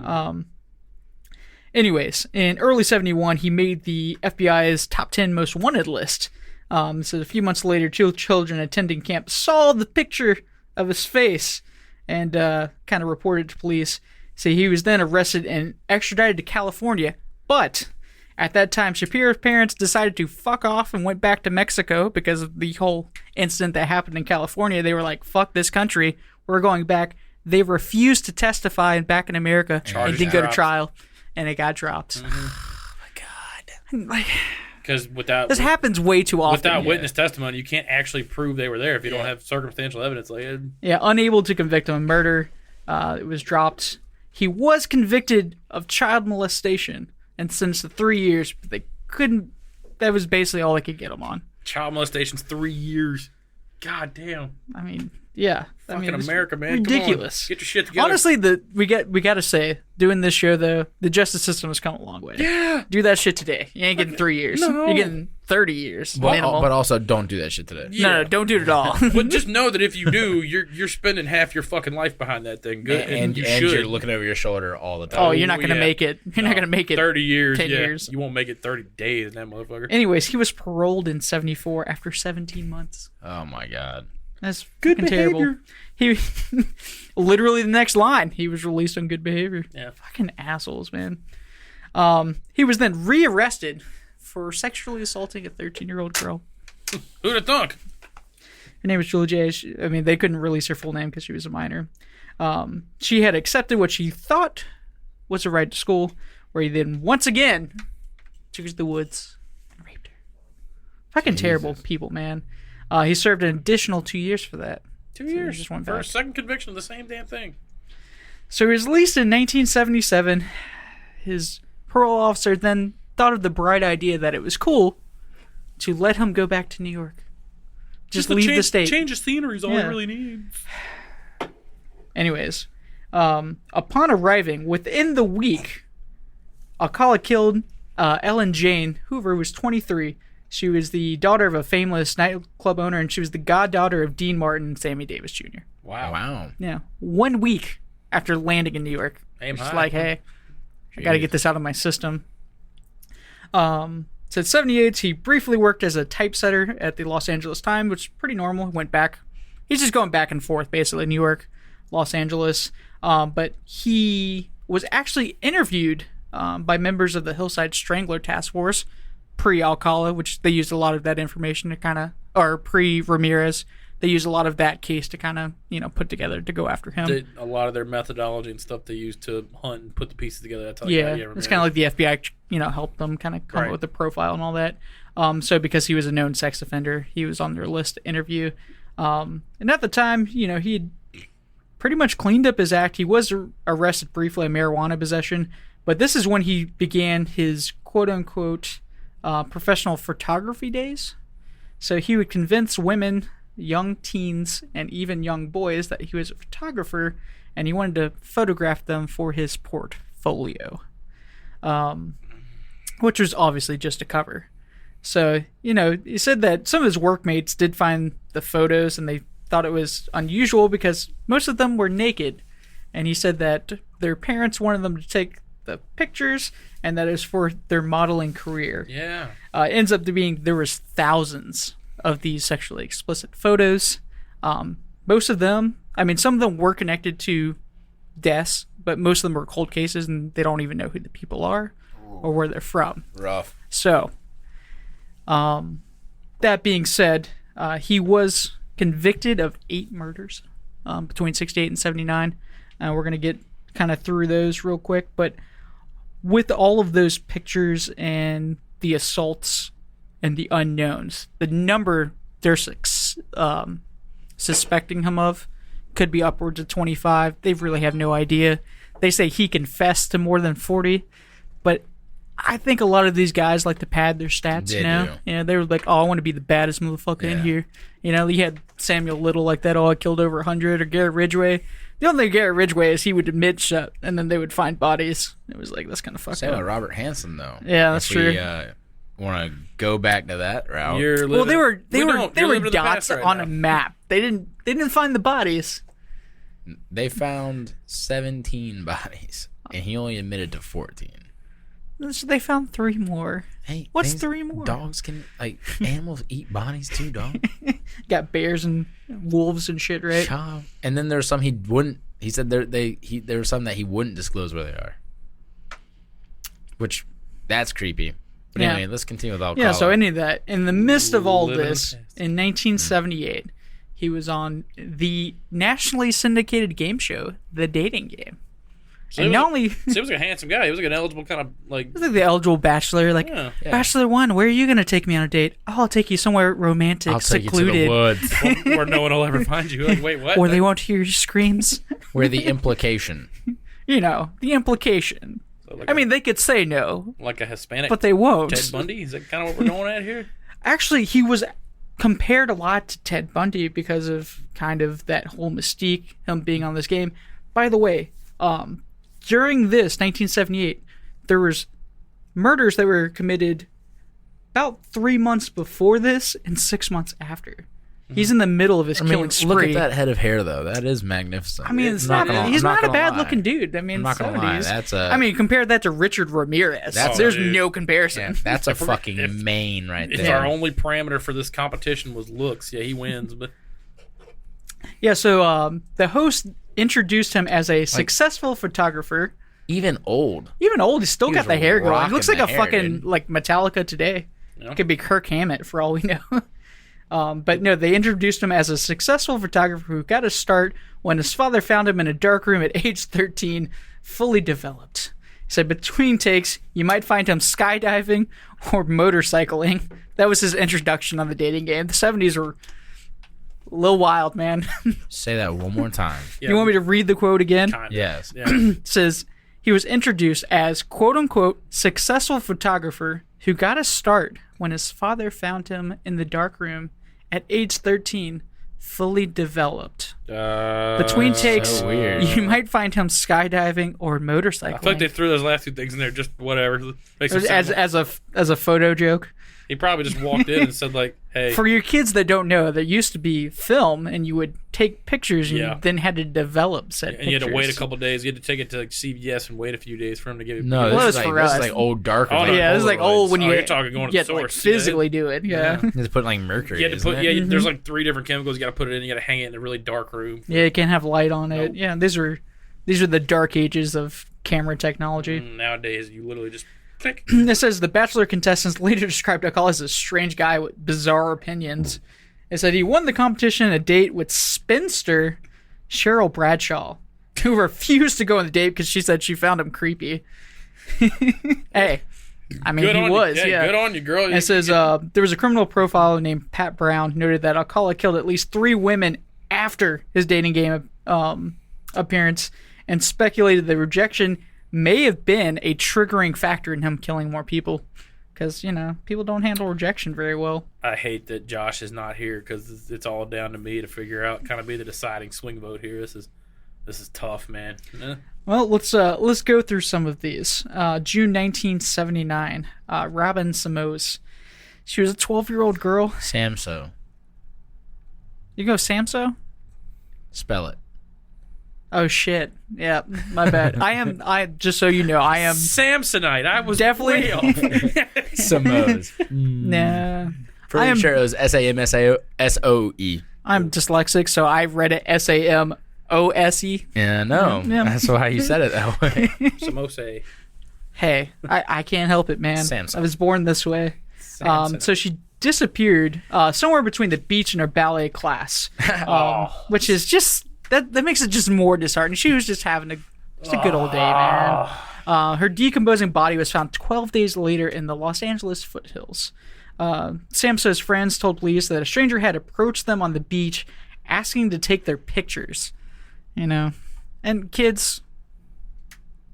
Anyways, in early 71, he made the FBI's top 10 most wanted list. So a few months later, two children attending camp saw the picture of his face and kind of reported to police. So he was then arrested and extradited to California. But at that time, Shapiro's parents decided to fuck off and went back to Mexico because of the whole incident that happened in California. They were like, fuck this country. We're going back. They refused to testify back in America and didn't go to trial. And it got dropped. Oh my God. Like, Because without this happens way too often. without witness testimony, you can't actually prove they were there if you don't have circumstantial evidence. Like, Yeah, unable to convict him of murder. It was dropped. He was convicted of child molestation and sentenced to 3 years, but they couldn't. That was basically all they could get him on. child molestation's 3 years. God damn. I mean, yeah. I Fucking mean, it was America, man. Come on. ridiculous. Get your shit together. Honestly, we got to say, doing this show though, the justice system has come a long way. Yeah. Do that shit today. You ain't getting 3 years. No. You're getting 30 years. But minimum. also, don't do that shit today. No, don't do it at all. But just know that if you do, you're spending half your fucking life behind that thing. Good, And you and should. you're looking over your shoulder all the time. Oh, you're not going to yeah. make it. You're not going to make it. 30 years. 10 yeah. years. You won't make it 30 days in that motherfucker. Anyways, he was paroled in 74 after 17 months. Oh my God. That's Good fucking terrible. behavior. He literally the next line, he was released on good behavior. Yeah. Fucking assholes, man. He was then rearrested for sexually assaulting a 13-year-old girl. Who'd have thunk? Her name was Julia J. I mean, they couldn't release her full name because she was a minor. She had accepted what she thought was a ride to school, where he then once again took her to the woods and raped her. Fucking terrible people, man. He served an additional 2 years for that. 2 he years just went for a back. second conviction of the same damn thing. So he was released in 1977. His parole officer then thought of the bright idea that it was cool to let him go back to New York. Just leave the state. Change of scenery is all Yeah. I really need. Anyways, upon arriving, within the week, Alcala killed Ellen Jane Hoover, who was 23. She was the daughter of a famous nightclub owner, and she was the goddaughter of Dean Martin and Sammy Davis Jr. Wow. Yeah, 1 week after landing in New York. Aim Just high. like, hey, I got to get this out of my system. So at 78, he briefly worked as a typesetter at the Los Angeles Times, which is pretty normal. He went back. He's just going back and forth, basically, New York, Los Angeles. But he was actually interviewed by members of the Hillside Strangler Task Force, pre-Alcala, which they used a lot of that information to kind of, or pre-Ramirez. They used a lot of that case to kind of, put together to go after him. A lot of their methodology and stuff they use to hunt and put the pieces together. That's how Yeah, Ramirez. it's kind of like the FBI, helped them kind of come up Right. with the profile and all that. So because he was a known sex offender, he was on their list to interview. And at the time, he had pretty much cleaned up his act. He was arrested briefly on marijuana possession, but this is when he began his quote-unquote professional photography days. So he would convince women, young teens, and even young boys that he was a photographer, and he wanted to photograph them for his portfolio, which was obviously just a cover. So, he said that some of his workmates did find the photos, and they thought it was unusual because most of them were naked, and he said that their parents wanted them to take the pictures, and that it was for their modeling career. Yeah. It ends up to being there was thousands of these sexually explicit photos. Most of them, some of them were connected to deaths, but most of them were cold cases, and they don't even know who the people are or where they're from. Rough. So, that being said, he was convicted of 8 murders between 68 and 79. We're going to get kind of through those real quick, but with all of those pictures and the assaults, and the unknowns. The number they're suspecting him of could be upwards of 25. They really have no idea. They say he confessed to more than 40, but I think a lot of these guys like to pad their stats. They you know, do. they were like, "Oh, I want to be the baddest motherfucker in here." You know, you had Samuel Little like that. "Oh, I killed over 100," or Garrett Ridgway. The only thing Garrett Ridgway is he would admit shit, and then they would find bodies. It was like, that's kind of fucked Same up. with Robert Hansen, though. Yeah, that's if true. We want to go back to that route. Well, they were You're living in the dots past right on now. a map. They didn't find the bodies. They found 17 bodies, and he only admitted to 14. So they found 3 more. Hey, What's things- 3 more? Dogs can animals eat bodies too, dog. Got bears and wolves and shit, right? Child. And then there's some he wouldn't. He said there were some that he wouldn't disclose where they are, which that's creepy. But Yeah. anyway, let's continue with Alcala. Yeah, so any of that. In the midst of all Living this, fast. in 1978, he was on the nationally syndicated game show, The Dating Game. So And he not was, only... so he was like a handsome guy. He was like an eligible kind of like. It was like the eligible bachelor, like, Yeah. Bachelor 1, where are you going to take me on a date? Oh, I'll take you somewhere romantic, I'll take secluded, you to the woods where no one will ever find you. Like, wait, what? where they won't hear your screams. where the implication. You know, the implication. So like I mean, they could say no, like a Hispanic but they won't. Ted Bundy. Is that kind of what we're going at here? Actually, he was compared a lot to Ted Bundy because of kind of that whole mystique, him being on this game. By the way, during this 1978, there was murders that were committed about 3 months before this and 6 months after. He's in the middle of his killing spree. look at that head of hair though. That is magnificent. I mean, it's I'm not, gonna- he's I'm not a gonna bad lie. looking dude. I mean, I'm not gonna lie. 70s. That's I mean, compare that to Richard Ramirez. There's dude. no comparison. Yeah, that's a If we're- fucking if- main right If there. our only parameter for this competition was looks, yeah, he wins. But Yeah, so the host introduced him as a successful photographer. Even old. Even old, he's still He got was the hair going. He rocking looks like the a hair, fucking dude. like Metallica today. Yeah. Could be Kirk Hammett for all we know. But no, they introduced him as a successful photographer who got his start when his father found him in a dark room at age 13, fully developed. He said between takes, you might find him skydiving or motorcycling. That was his introduction on the dating game. The 70s were a little wild, man. Say that one more time. yeah, You want me to read the quote again? kind of. Yes. Yeah. It says he was introduced as quote-unquote successful photographer who got a start when his father found him in the dark room at age 13, fully developed. Between takes, so weird. you might find him skydiving or motorcycling. I feel like they threw those last two things in there just whatever. Makes it sound like- as a photo joke. he probably just walked in and said like, "Hey, For your kids that don't know, there used to be film, and you would take pictures, and Yeah. you then had to develop said and pictures. you had to wait a couple days. You had to take it to like CVS and wait a few days for him to give you." No, Well, this, it's is for like, this us. is like old dark. Oh, no. Yeah, this is like old when Oh, you you're talking going to the had to like source, yeah. physically do it. Yeah. Just put like mercury. You had to isn't put it? there's like 3 different chemicals. You got to put it in. You got to hang it in a really dark room. Yeah, you can't have light on it. Nope. Yeah, these are the dark ages of camera technology. Nowadays, you literally just click. It says the Bachelor contestants later described Alcala as a strange guy with bizarre opinions. It said he won the competition a date with spinster Cheryl Bradshaw, who refused to go on the date because she said she found him creepy. Hey, I mean, Good he on was. you. Yeah, Good on you, girl. And it says there was a criminal profiler named Pat Brown noted that Alcala killed at least 3 women after his dating game appearance, and speculated the rejection may have been a triggering factor in him killing more people, because people don't handle rejection very well. I hate that Josh is not here because it's all down to me to figure out, kind of be the deciding swing vote here. This is tough, man. Well, let's go through some of these. June 1979, Robin Simoes. She was a 12-year-old girl. Samso. You go Samso? Spell it. Oh shit! Yeah, my bad. I just so you know, I am Samsonite. I was definitely way off. Simoes. nah. Pretty I am- sure it was SAMSOE. I'm dyslexic, so I read it SAMOSE. Yeah, no. Yeah. That's why you said it that way. Samose. Hey, I can't help it, man. Samsung. I was born this way. Samsonite. So she disappeared somewhere between the beach and her ballet class, which is just that makes it just more disheartening. She was just having a good old day, man. Her decomposing body was found 12 days later in the Los Angeles foothills. Samso's friends told police that a stranger had approached them on the beach asking to take their pictures. You know, and kids,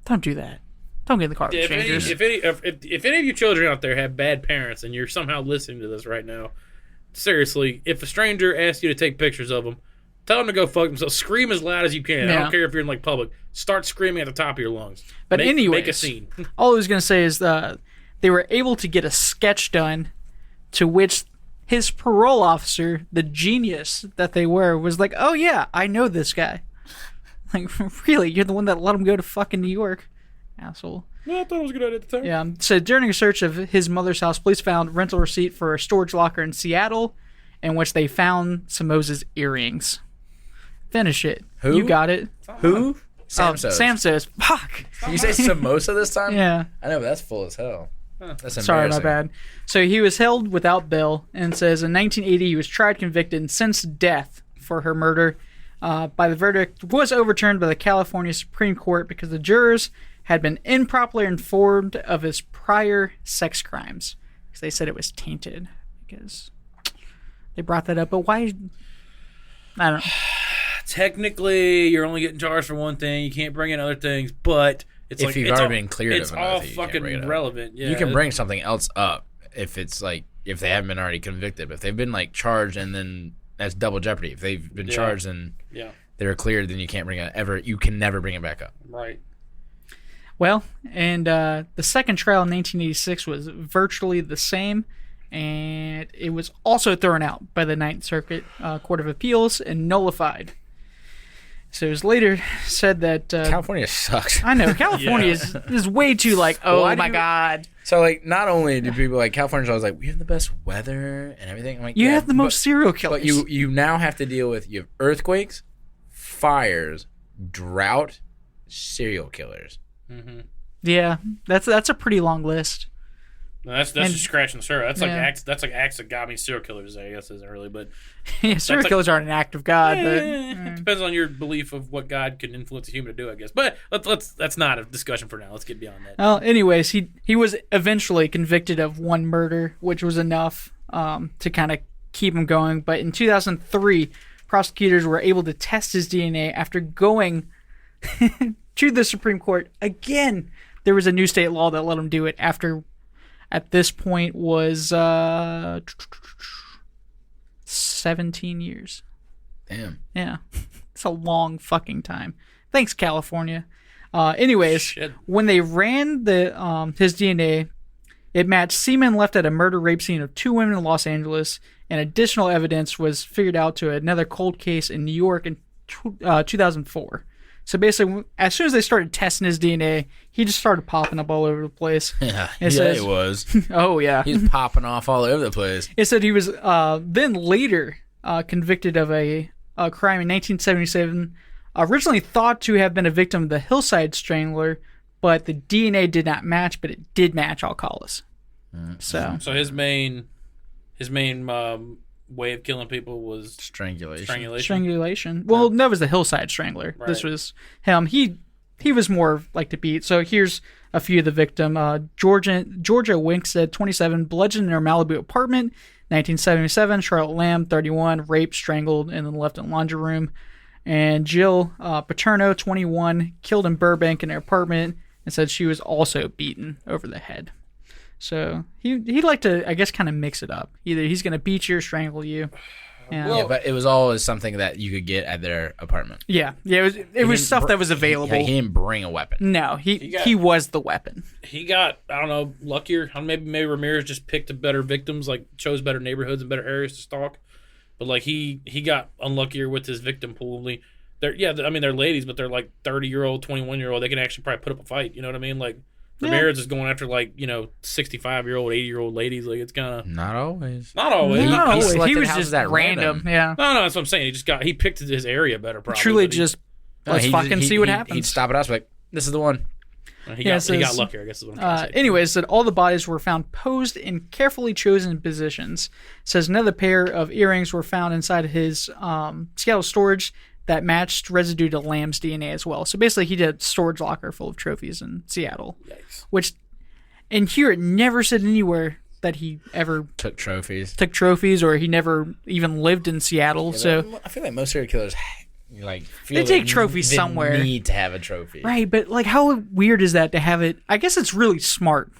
don't do that. Don't get in the car with strangers. If any of you children out there have bad parents and you're somehow listening to this right now, seriously, if a stranger asks you to take pictures of them, tell them to go fuck themselves. Scream as loud as you can. I don't care if you're in like public. Start screaming at the top of your lungs. But anyways, make a scene. All I was going to say is they were able to get a sketch done to which his parole officer, the genius that they were, was like, oh yeah, I know this guy. Like, really? You're the one that let him go to fucking New York? Asshole. Well, I thought it was a good idea at the time. Yeah. So during a search of his mother's house, police found rental receipt for a storage locker in Seattle in which they found Simoes' earrings. Finish it. Who? You got it. Who? Samsoes. Samsoes. Fuck. You say Samosa this time? Yeah. I know, but that's full as hell. That's embarrassing. Sorry, my bad. So he was held without bail and says in 1980 he was tried, convicted, and sentenced to death for her murder. By the verdict was overturned by the California Supreme Court because the jurors had been improperly informed of his prior sex crimes. Because they said it was tainted. Because they brought that up. But why? I don't know. Technically, you're only getting charged for one thing. You can't bring in other things, but it's if like you've it's already all, been cleared it's of another all thing, you can't fucking bring it up. relevant. Yeah, You can bring something else up if it's like if they haven't been already convicted. But if they've been like charged and then that's double jeopardy. If they've been charged and they were cleared, then you can't bring it ever. You can never bring it back up. Right. Well, and the second trial in 1986 was virtually the same, and it was also thrown out by the Ninth Circuit Court of Appeals and nullified. So it was later said that California sucks. I know California is way too like, oh Why my do you- god, So like, not only do people like California's always like we have the best weather and everything. I'm like, you yeah, have the most serial killers. But you now have to deal with you have earthquakes, fires, drought, serial killers. Mm-hmm. Yeah, that's a pretty long list. No, that's just scratching the surface. That's like acts that got me serial killers. I guess isn't really, but Yeah, serial killers aren't an act of God, but it depends on your belief of what God can influence a human to do. I guess, but let's that's not a discussion for now. Let's get beyond that. well, anyways, he was eventually convicted of one murder, which was enough to kind of keep him going. But in 2003, prosecutors were able to test his DNA after going to the Supreme Court again. There was a new state law that let him do it after, at this point, was 17 years. Damn. Yeah. It's a long fucking time. Thanks, California. Anyways, Shit. when they ran the his DNA, it matched semen left at a murder-rape scene of 2 women in Los Angeles, and additional evidence was figured out to another cold case in New York in 2004. So basically, as soon as they started testing his DNA, he just started popping up all over the place. Yeah, It says- it was. Oh, yeah. He's popping off all over the place. It said he was then later convicted of a crime in 1977, originally thought to have been a victim of the Hillside Strangler, but the DNA did not match, but it did match Alcala's. So his main way of killing people was Strangulation. strangulation. Well, that was the Hillside Strangler. Right. This was him. He was more like to beat. So here's a few of the victim. Georgia Winkstead, 27, bludgeoned in her Malibu apartment. 1977, Charlotte Lamb, 31, raped, strangled, and then left in the laundry room. And Jill Paterno, 21, killed in Burbank in her apartment, and said she was also beaten over the head. So he'd like to, I guess, kind of mix it up. Either he's going to beat you or strangle you. Yeah, Yeah, but it was always something that you could get at their apartment. yeah. It was stuff that was available. He didn't bring a weapon. No, he was the weapon. he got, I don't know, luckier. Maybe Ramirez just picked better victims, like chose better neighborhoods and better areas to stalk. But like he got unluckier with his victim pool. They're ladies, but they're like 30-year-old, 21-year-old. They can actually probably put up a fight. You know what I mean? Like Ramirez is going after 65-year-old, 80-year-old ladies. Like it's kind of Not always. not always. No, he he selected was houses just that random. Yeah, No, that's what I'm saying. He picked his area better. Probably truly but he- just let's fucking see what happens. He'd stop at us like, this is the one. He Yeah, got it says, luckier. I guess is what I'm trying to say. Anyways, that all the bodies were found posed in carefully chosen positions. Says another pair of earrings were found inside his Seattle storage that matched residue to Lamb's DNA as well. So basically, he did a storage locker full of trophies in Seattle. Yikes. Which, and here it never said anywhere that he ever Took trophies. or he never even lived in Seattle. So I feel like most serial killers, They take trophies they somewhere. Need to have a trophy, right, but like, how weird is that to have it? I guess it's really smart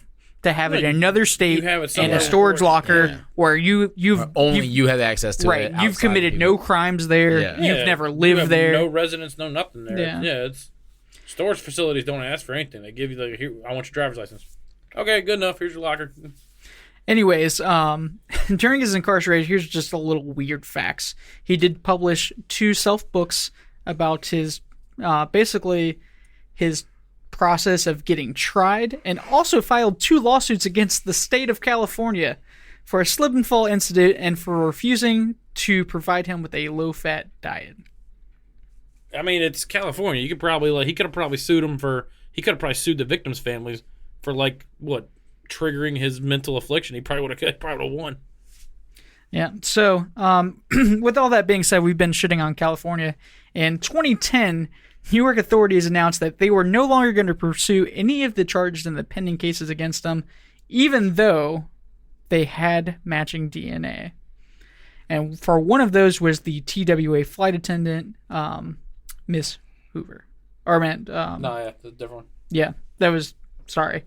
to have it in another state you have it in somewhere a storage where- locker where you've Only you have access to it. right. You've outside committed people. no crimes there. Yeah. You've Yeah, never you lived have there. No residence, no nothing there. Yeah. It's storage facilities don't ask for anything. They give you like, here, I want your driver's license. Okay, good enough. Here's your locker. Anyways, during his incarceration, here's just a little weird facts. He did publish 2 self-books about his, basically, his process of getting tried, and also filed 2 lawsuits against the state of California for a slip and fall incident and for refusing to provide him with a low-fat diet. I mean, it's California. You could probably he could have probably sued him for. He could have probably sued the victims' families for triggering his mental affliction. He probably would have won. Yeah. So, with all that being said, we've been shitting on California. In 2010, New York authorities announced that they were no longer going to pursue any of the charges in the pending cases against them, even though they had matching DNA. And for one of those was the TWA flight attendant, Miss Hoover. Or meant, No, yeah, that's a different one. yeah, that was, sorry.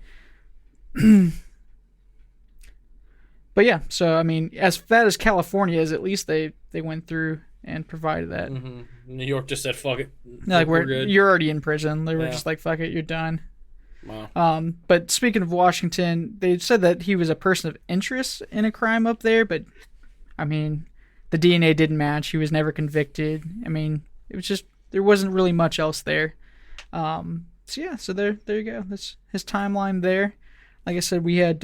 But yeah, so I mean, as that as California is, at least they went through and provided that. Mm-hmm. New York just said, fuck it. Like we're good. you're already in prison. They were Yeah. just like, fuck it, you're done. Wow. But speaking of Washington, they said that he was a person of interest in a crime up there, but I mean, the DNA didn't match. He was never convicted. I mean, it was just there wasn't really much else there. So yeah, so there you go. That's his timeline there. Like I said, we had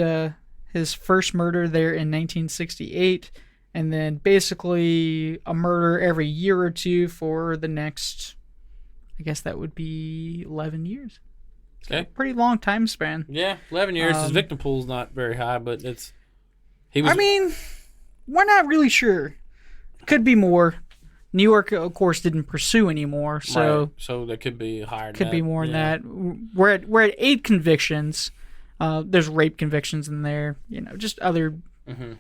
his first murder there in 1968, and then basically a murder every year or two for the next, I guess that would be 11 years. Okay. Pretty long time span. Yeah, 11 years. His victim pool's not very high, but he was. I mean, we're not really sure. Could be more. New York, of course, didn't pursue anymore, so right. So there could be higher. could than be that. more than Yeah. that. We're at 8 convictions. There's rape convictions in there. Just other. Mm-hmm.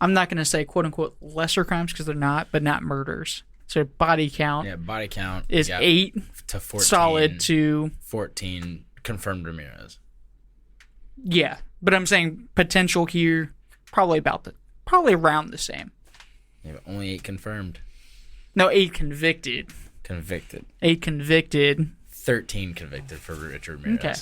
I'm not going to say quote unquote lesser crimes because they're not, but not murders. So body count Yeah, body count is yeah, 8 to 14. solid to 14 confirmed Ramirez. yeah. But I'm saying potential here probably around the same. Yeah, but only 8 confirmed. No, 8 convicted. Convicted. 8 convicted. 13 convicted for Richard Ramirez. Okay.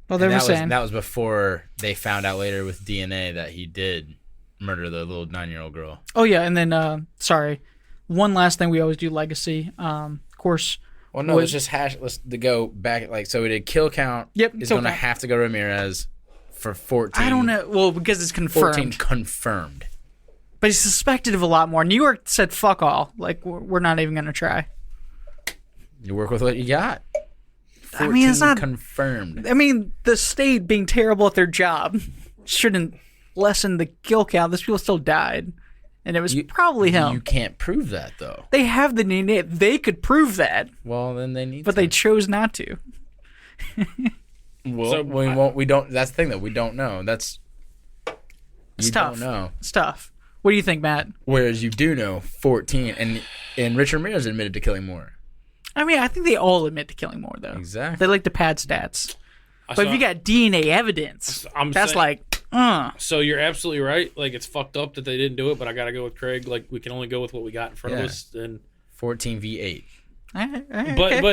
Well, they And were that saying that was before they found out later with DNA that he did murder the little 9-year-old girl. Oh yeah, and then sorry, one last thing we always do legacy. Of course. Well, no, let's just let's go back. So we did kill count. Yep, is kill going to count. have to go Ramirez for 14. I don't know. Well, because it's confirmed. 14 confirmed. But he's suspected of a lot more. New York said fuck all. Like we're not even gonna try. You work with what you got. 14 I mean, it's not confirmed. I mean, the state being terrible at their job shouldn't lessen the kill count. Those people still died, and it was probably him. You can't prove that though. They have the DNA. They could prove that, Well, then they need. but they chose not to. Well, So, we won't. We don't. That's the thing that we don't know. That's. It's You tough. don't know. It's tough. What do you think, Matt? Whereas you do know 14, and Richard Ramirez admitted to killing more. I mean, I think they all admit to killing more, though. Exactly. They like to pad stats. I But saw- if you got DNA evidence, I'm that's saying- like, So you're absolutely right. Like, it's fucked up that they didn't do it, but I got to go with Craig. Like, we can only go with what we got in front of Yeah. us. And 14 v8. But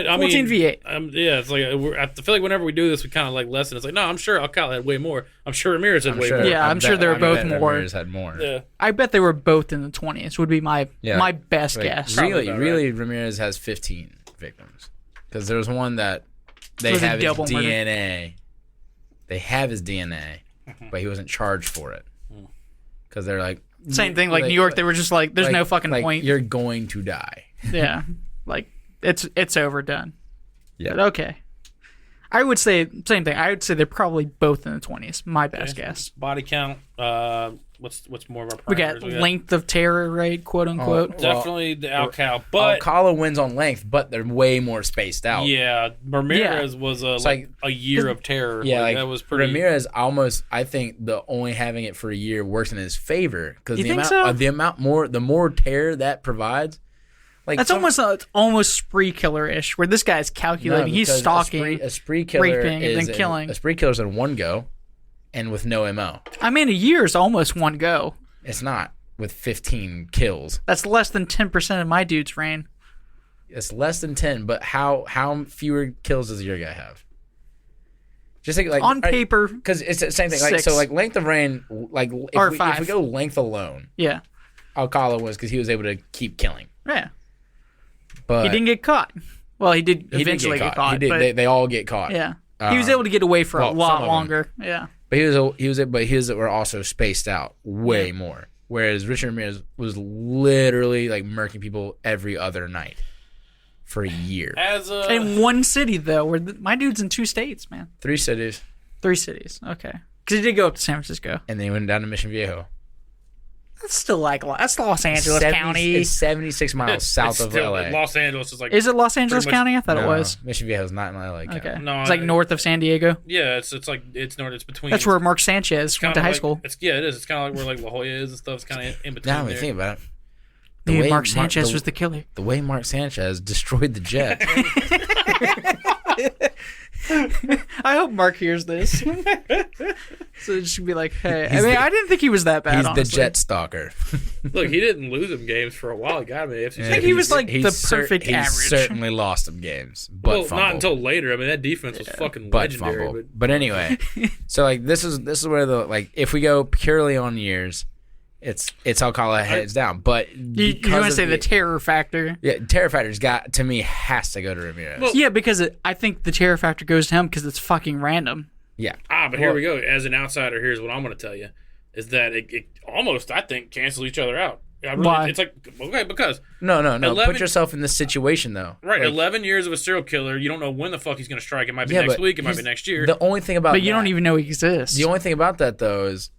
I mean, 14 v8. Yeah, it's like I feel like whenever we do this, we kind of like lessen. It's like, no, I'm sure Alcala had way more. I'm sure Ramirez had way more. Yeah, I'm sure they were both more. Ramirez had more. Yeah. I bet they were both in the 20s. Would be my best guess. Really, about really, Ramirez has 15 victims. Because there was one that they Was a have his double murder. DNA. They have his DNA, but he wasn't charged for it. Because they're like... Same thing, like New York, they were just like, there's no fucking point. You're going to die. Yeah, like it's overdone. Yeah. But okay. I would say same thing. I would say they're probably both in the 20s. My best Okay. guess. Body count. What's more of our We got parameters? length of terror, right? Quote unquote. Definitely the Alcala, but Alcala wins on length, but they're way more spaced out. yeah, Ramirez was like a year of terror. Yeah, like that was pretty. Ramirez I think the only having it for a year works in his favor because You the think amount so? the more terror that provides. Like That's almost spree killer-ish, where this guy's calculating. He's stalking, a spree killer raping, and then killing. A spree killer's in one go, and with no MO. I mean, a year is almost one go. It's not with 15 kills. That's less than 10% of my dude's reign. It's less than 10, but how fewer kills does your guy have? Just like On paper, because it's the same thing. Like 6. so, like length of reign, like Or if 5. we go length alone, yeah. Alcala was because he was able to keep killing. Yeah. But He didn't get caught. Well, he did he did eventually get caught. He did. But, They all get caught. yeah. He was able to get away for a well, some lot of them. longer. Yeah. But his were also spaced out way more. Whereas Richard Ramirez was literally like murking people every other night for a year. In one city, though, where my dude's in 2 states, man. 3 cities, 3 cities. Okay. Because he did go up to San Francisco. and then he went down to Mission Viejo. That's still that's Los Angeles 70 County. It's 76 miles south of still, LA. Los Angeles is like Is it Los Angeles much- County? I thought it No, was. Mission Viejo is not in LA County. Okay. No, It's like north of San Diego. yeah, it's like it's north. It's between. That's where Mark Sanchez went to high school. It is. It's kind of like where like La Jolla is and stuff. It's kind of in between. Now, I mean, there. think about it. Dude, Mark Sanchez was the killer. The way Mark Sanchez destroyed the Jets. I hope Mark hears this. So it should be like, hey. I didn't think he was that bad, He's honestly. the Jet stalker. Look, he didn't lose them games for a while. He got me. I think he was like the perfect He average. certainly lost some games, but Well, fumbled. not until later. I mean, that defense was fucking but legendary. fumble. But anyway, so like this is where the like if we go purely on years, it's Alcala heads down. But You because want to of say the terror factor? yeah, terror factor's got to me has to go to Ramirez. Well, Yeah, because I think the terror factor goes to him because it's fucking random. yeah, but here we go. As an outsider, here's what I'm going to tell you: is that it almost, I think, cancels each other out. Why? It's like okay, because no. 11 Put yourself in this situation though. right, Like, 11 years of a serial killer. You don't know when the fuck he's going to strike. It might be yeah, next but week. It might be he's- next year. The only thing about But you that- don't even know he exists. The only thing about that though is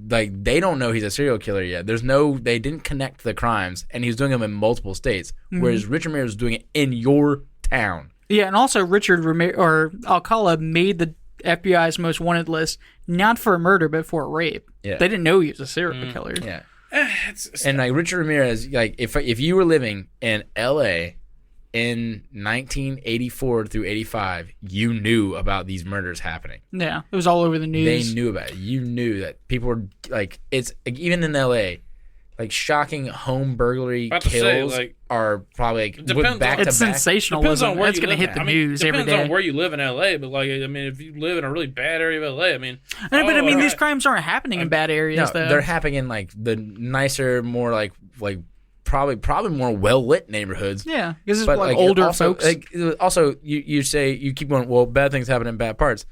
like they don't know he's a serial killer yet. They didn't connect the crimes, and he's doing them in multiple states. Whereas Richard Ramirez is doing it in your town. Yeah, and also Richard Alcala made the FBI's most wanted list not for a murder but for a rape. Yeah. They didn't know he was a serial killer. Yeah. It's- And like Richard Ramirez, like if you were living in LA in 1984 through 85, you knew about these murders happening. Yeah, it was all over the news. They knew about it. You knew that people were like it's like, even in LA, like shocking home burglary About to say, kills like, are probably like depends back on- to It's back. Depends sensationalism. on where That's you going to live. hit the I mean, news every depends day. on where you live in LA, but like I mean, if you live in a really bad area of LA, I mean, But I mean, all these right. crimes aren't happening in bad areas, No, though. they're happening in like the nicer, more like probably more well lit neighborhoods. Yeah, because it's But like like older also, folks. like also, you say you keep going. Well, bad things happen in bad parts.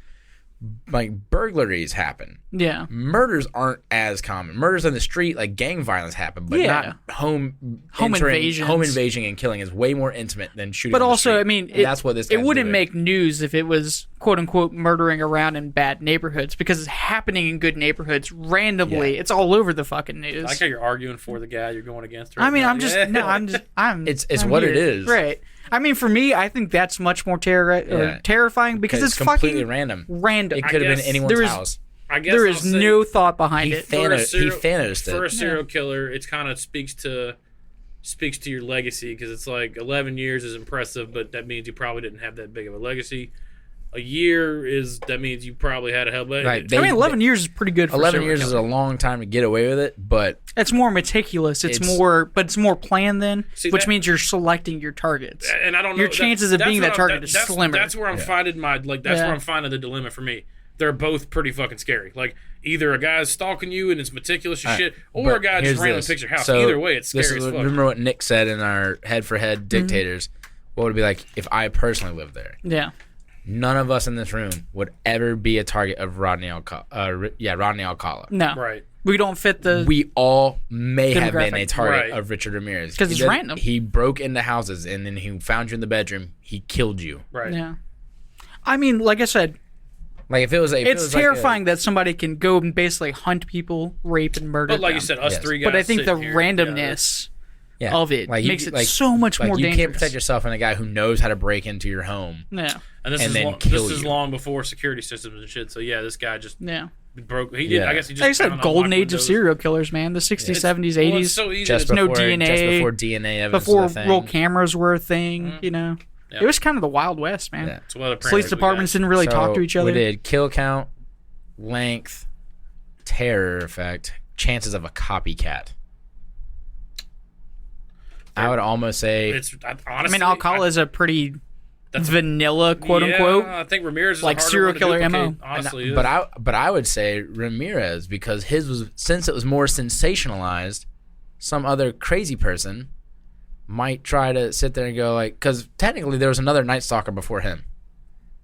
Like burglaries happen. yeah, Murders aren't as common. Murders on the street, like gang violence, happen, but Yeah. not home invasions. Home invasion and killing is way more intimate than shooting. but on the also, street. I mean, And that's what this. it guy's wouldn't doing. make news if it was quote unquote murdering around in bad neighborhoods because it's happening in good neighborhoods randomly. Yeah. It's all over the fucking news. I like how you're arguing for the guy you're going against. I mean, now. I'm just Yeah. It's I'm what it here. is. Right. I mean, for me, I think that's much more Yeah. terrifying because it's completely fucking random. random. It could have been guess anyone's there is- house. I guess There I'll is say no thought behind He it. Thanos'd for a it. serial killer. It's kind of speaks to your legacy because it's like 11 years is impressive, but that means you probably didn't have that big of a legacy. A year that means you probably had a hell. But Right, I mean, 11 years is pretty good for 11 serial years is killer. a long time to get away with it, but It's more meticulous. It's more planned then, See, which that- means you're selecting your targets. and I don't know Your chances of that's being what that I'm- target is that's- slimmer. That's where I'm finding that's Yeah. where I'm finding the dilemma for me. They're both pretty fucking scary. Like either a guy's stalking you and it's meticulous as shit, or but a guy here's just randomly this. picks your house. So Either way, it's this scary is as fuck. remember what Nick said in our Head4Head dictators. What would it be like if I personally lived there? Yeah. None of us in this room would ever be a target of Rodney Alcala. Rodney Alcala. No. Right. We don't fit the. We all may have been a Demographic. target Right. of Richard Ramirez 'Cause it's He random. He broke into houses and then he found you in the bedroom. He killed you. Right. Yeah. I mean, like I said, Like if it was, it's terrifying that somebody can go and basically hunt people, rape, and murder. But like them. you said, us three guys. But I think the sitting here, randomness Yeah. of it Like, makes it so much more you dangerous. can't protect yourself from a guy who knows how to break into your home. Yeah. And this and is then long, kill this is you. long before security systems and shit. So yeah, this guy just Yeah. broke. He did. Yeah. I guess he just. Like I said, found golden unlocked age of windows. serial killers, man. The 60s, 70s, 80s. Well, it's so easy. Just to- no before, DNA, just before DNA evidence before was a thing. roll cameras were a thing, you know. Yeah. It was kind of the Wild West, man. Yeah. So what other Police parameters we departments got? didn't really So talk to each other. We did kill count, length, terror effect, chances of a copycat. I would almost say It's honestly. I mean, Alcala is a pretty That's- vanilla, quote unquote. I think Ramirez is like a harder serial one to killer duplicate, MO. Honestly, but I would say Ramirez, because his was, since it was more sensationalized, some other crazy person might try to sit there and go like, because technically there was another Night Stalker before him.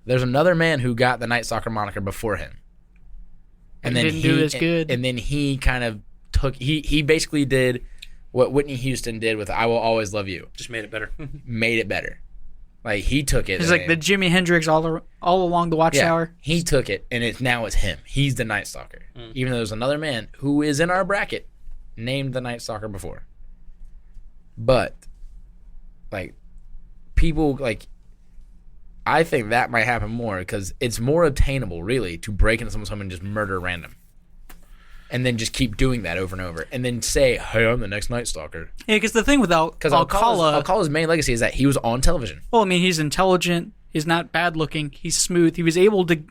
There's another man who got the Night Stalker moniker before him, and He then didn't do as good. And then he kind of took he basically did what Whitney Houston did with "I Will Always Love You," just made it better. made it better. Like he took it. It's like the Jimi Hendrix all along the Watchtower. He took it, and now it's him. He's the Night Stalker. Even though there's another man who is in our bracket named the Night Stalker before. But, like, people, like, I think that might happen more because it's more obtainable, really, to break into someone's home and just murder random. And then just keep doing that over and over. And then say, hey, I'm the next Night Stalker. Yeah, because the thing with Because Alcala's main legacy is that he was on television. well, I mean, he's intelligent. He's not bad looking. He's smooth. He was able to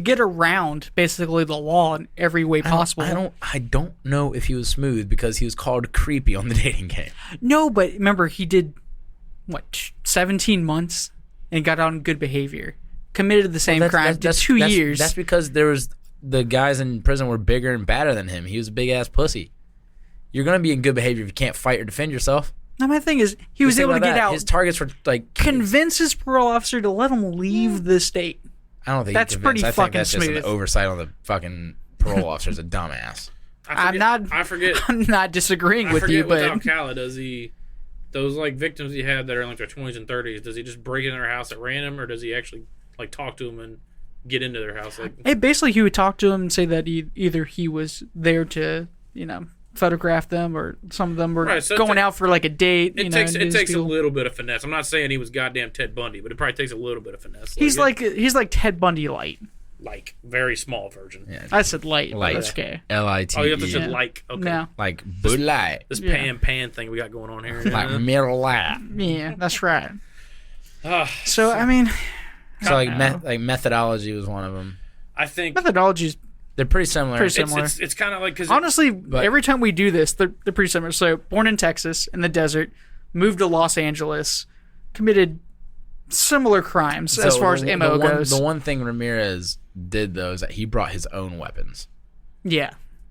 get around basically the law in every way possible. I don't know if he was smooth because he was called creepy on the dating game. No, but remember, he did, 17 months and got on good behavior. Committed the same crime. Did 2 years. That's because the guys in prison were bigger and badder than him. He was a big ass pussy. You're gonna be in good behavior if you can't fight or defend yourself. Now, my thing is, he was Just think able to about get that. out. His targets were like Convince his parole officer to let him leave the state. I don't think That's he pretty convinced. I think fucking that's just smooth. an oversight on the fucking parole officer's a dumbass. I forget. I'm not disagreeing I with forget you, with but Alcala, does he? Those like victims he had that are in like their 20s and 30s. Does he just break into their house at random, or does he actually like talk to them and get into their house? Like, basically he would talk to him and say that either he was there to, photograph them, or some of them were Right, so going out for like a date. it takes a little bit of finesse. I'm not saying he was goddamn Ted Bundy, but it probably takes a little bit of finesse. He's like Ted Bundy light. like very small version. Yeah. I said light. Light. That's okay. LITE. Oh, you have to say Yeah. like. Okay. No. Like Bud Light. This Yeah. pan thing we got going on here. Like Miller Lite. Yeah, that's right. Ah, So I mean, So like know. like methodology was one of them. I think methodology's They're pretty similar. Pretty similar. it's kind of like because honestly every time we do this, they're pretty similar. So born in Texas in the desert, moved to Los Angeles, committed similar crimes as far as MO goes. The one thing Ramirez did though is that he brought his own weapons. Yeah.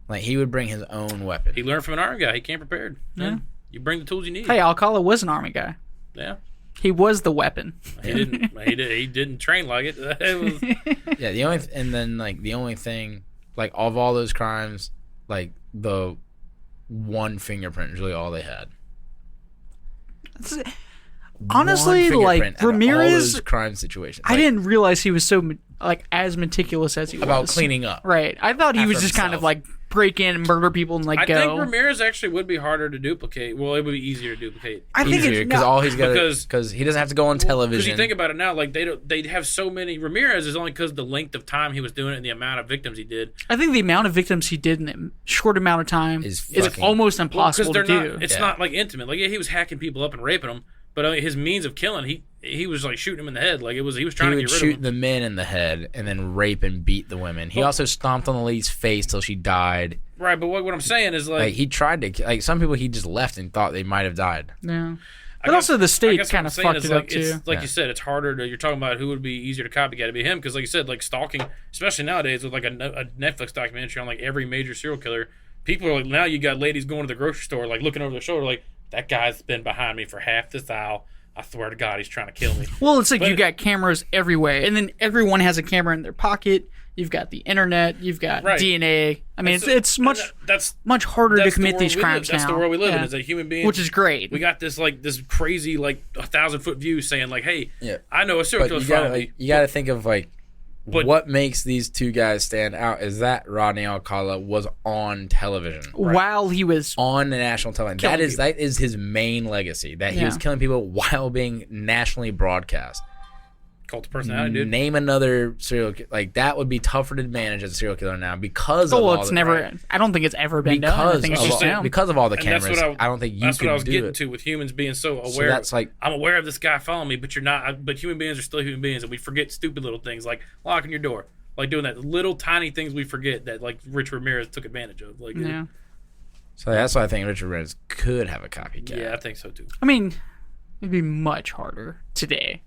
Like he would bring his own weapon. he learned from an army guy. He came prepared. Yeah. You bring the tools you need. Hey, Alcala was an army guy. Yeah. He was the weapon. He didn't. He didn't train like it. It was, Yeah, the only thing like of all those crimes, like the one fingerprint is really all they had. Honestly, One like fingerprint out of all Ramirez, those crime situations. I didn't realize he was so as meticulous as he was about cleaning up. Right. I thought he was after just kind of himself. like break in and murder people and like I go. think Ramirez actually would be harder to duplicate. Well, it would be easier to duplicate. I think Easier it's because all he's got Because- because he doesn't have to go on Because television. you think about it now, like they have so many. Ramirez is only because the length of time he was doing it and the amount of victims he did. I think the amount of victims he did in a short amount of time Is is fucking- almost impossible to do. Not. It's Yeah. not like intimate. Like yeah, he was hacking people up and raping them, but his means of killing, he was like shooting them in the head. Like he was he trying to would get rid shoot of them. the men in the head and then rape and beat the women. He also stomped on the lady's face till she died. Right, but what I'm saying is Like he tried to like some people he just left and thought they might have died. Yeah. I But guess- also the I state guess what kind I'm of saying fucked is, it like, up too. It's like Yeah. you said, it's harder to. You're talking about who would be easier to copycat. It'd be him because, like you said, like stalking, especially nowadays with like a Netflix documentary on like every major serial killer. People are like now you got ladies going to the grocery store like looking over their shoulder like that guy's been behind me for half this aisle. I swear to God, he's trying to kill me. Well, it's like But- you got cameras everywhere, and then everyone has a camera in their pocket. You've got the internet. You've got Right. DNA. I mean, So- it's much much harder to that's the commit world these we live- crimes That's now. the world we live in Yeah. as a human being. Which is great. We got this this crazy 1,000-foot view saying like, hey, Yeah. I know a serial But killer's you gotta following me. you gotta think of But- what makes these two guys stand out is that Rodney Alcala was on television. While he was On the national television. Killing That is his main legacy. That he was Yeah. killing people while being nationally broadcast. Cult of personality, dude. Name another serial killer. That would be tougher to manage as a serial killer now because of well, all it's the, never. right? I don't think it's ever been done. I because think it's of just all, him. because of all the And that's cameras. what I don't think you That's could what I was do getting it. to with humans being so aware. So that's like I'm aware of this guy following me, but you're not. But human beings are still human beings, and we forget stupid little things like locking your door, like doing that little tiny things we forget that Rich Ramirez took advantage of. Yeah. so that's why I think Richard Ramirez could have a copycat. yeah, I think so too. I mean, it'd be much harder today.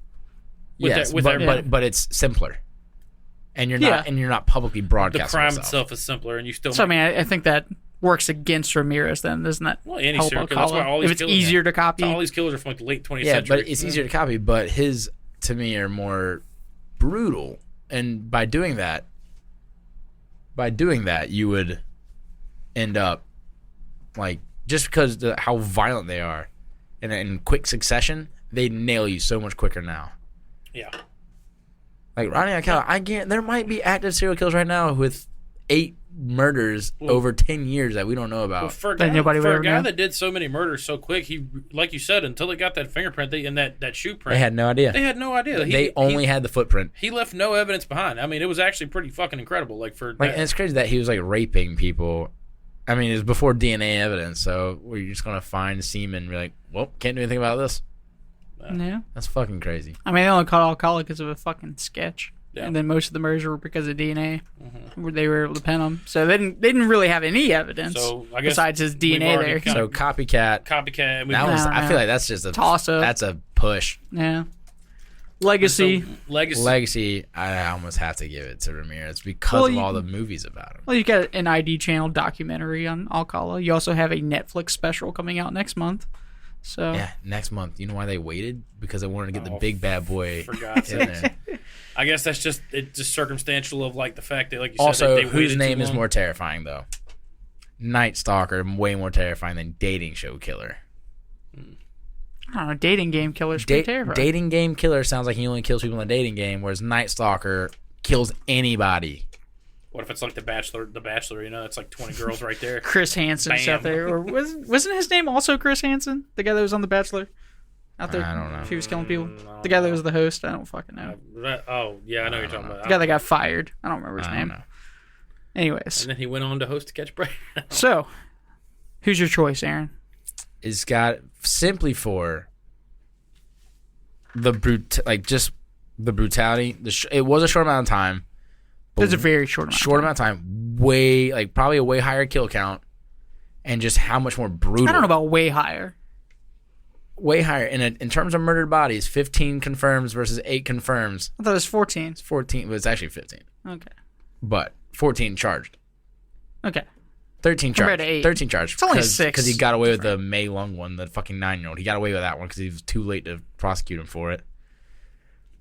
Yes, with but it's simpler, and you're Yeah. not publicly The broadcasting crime yourself. itself is simpler, and you still. So I mean, I think that works against Ramirez. Then doesn't that Well, any help serial killer. That's why Alcala? all If these it's killers, easier to copy, all these killers are from the late 20th Yeah, century. but it's easier to copy. But his, to me, are more brutal, and by doing that, you would end up just because how violent they are, and in quick succession, they nail you so much quicker now. Yeah. Rodney Alcala, there might be active serial killers right now with 8 murders over 10 years that we don't know about. Well, for a That guy, nobody would for a ever guy know. that did so many murders so quick, he, like you said, until they got that fingerprint and that shoe print, They had no idea. they had no idea. They only had the footprint. He left no evidence behind. I mean, it was actually pretty fucking incredible. And it's crazy that he was raping people. I mean, it was before DNA evidence, so we're just gonna find semen and be like, well, can't do anything about this. yeah. That's fucking crazy. I mean, they only caught Alcala because of a fucking sketch, Yeah. and then most of the murders were because of DNA, where they were able to pin him. So they didn't really have any evidence So, I guess besides his we've DNA already there. kind So copycat. copycat. That was. I don't I feel know. like that's just a Toss up. That's a push. Yeah. Legacy. Legacy. Legacy. I almost have to give it to Ramirez because Well, of you- all the movies about him. Well, you got an ID channel documentary on Alcala. You also have a Netflix special coming out next month. So Yeah, next month. You know why they waited? Because they wanted to get the Oh, big bad boy for God's in sake. there. I guess that's just circumstantial of the fact that you said Also, they whose waited name too is long. more terrifying though? Night Stalker, way more terrifying than Dating Show Killer. I don't know. Dating game killer's pretty terrifying. Dating game killer sounds like he only kills people in the dating game, whereas Night Stalker kills anybody. What if it's like The Bachelor? That's 20 girls right there. Chris Hansen's Bam. out there, or wasn't his name also Chris Hansen, the guy that was on The Bachelor? Out there, I don't know. If he was killing people, the guy that was the host. I don't fucking know. Oh yeah, I know what you're talking about. The guy that got fired. I don't remember his I don't name. know. Anyways, And then he went on to host To Catch a Break. so who's your choice, Aaron? It's got simply for the just the brutality. It was a short amount of time. but It's a very short amount. short amount of time. Way probably a way higher kill count, and just how much more brutal. I don't know about way higher. Way higher in terms of murdered bodies. 15 confirms versus 8 confirms. I thought it was 14. It's 14, but it's actually 15. Okay. But 14 charged. Okay. 13 Compared charged. to 8. 13 charged. It's only 6 Because he got away with the Mei Lung one, the fucking 9-year-old. He got away with that one because he was too late to prosecute him for it.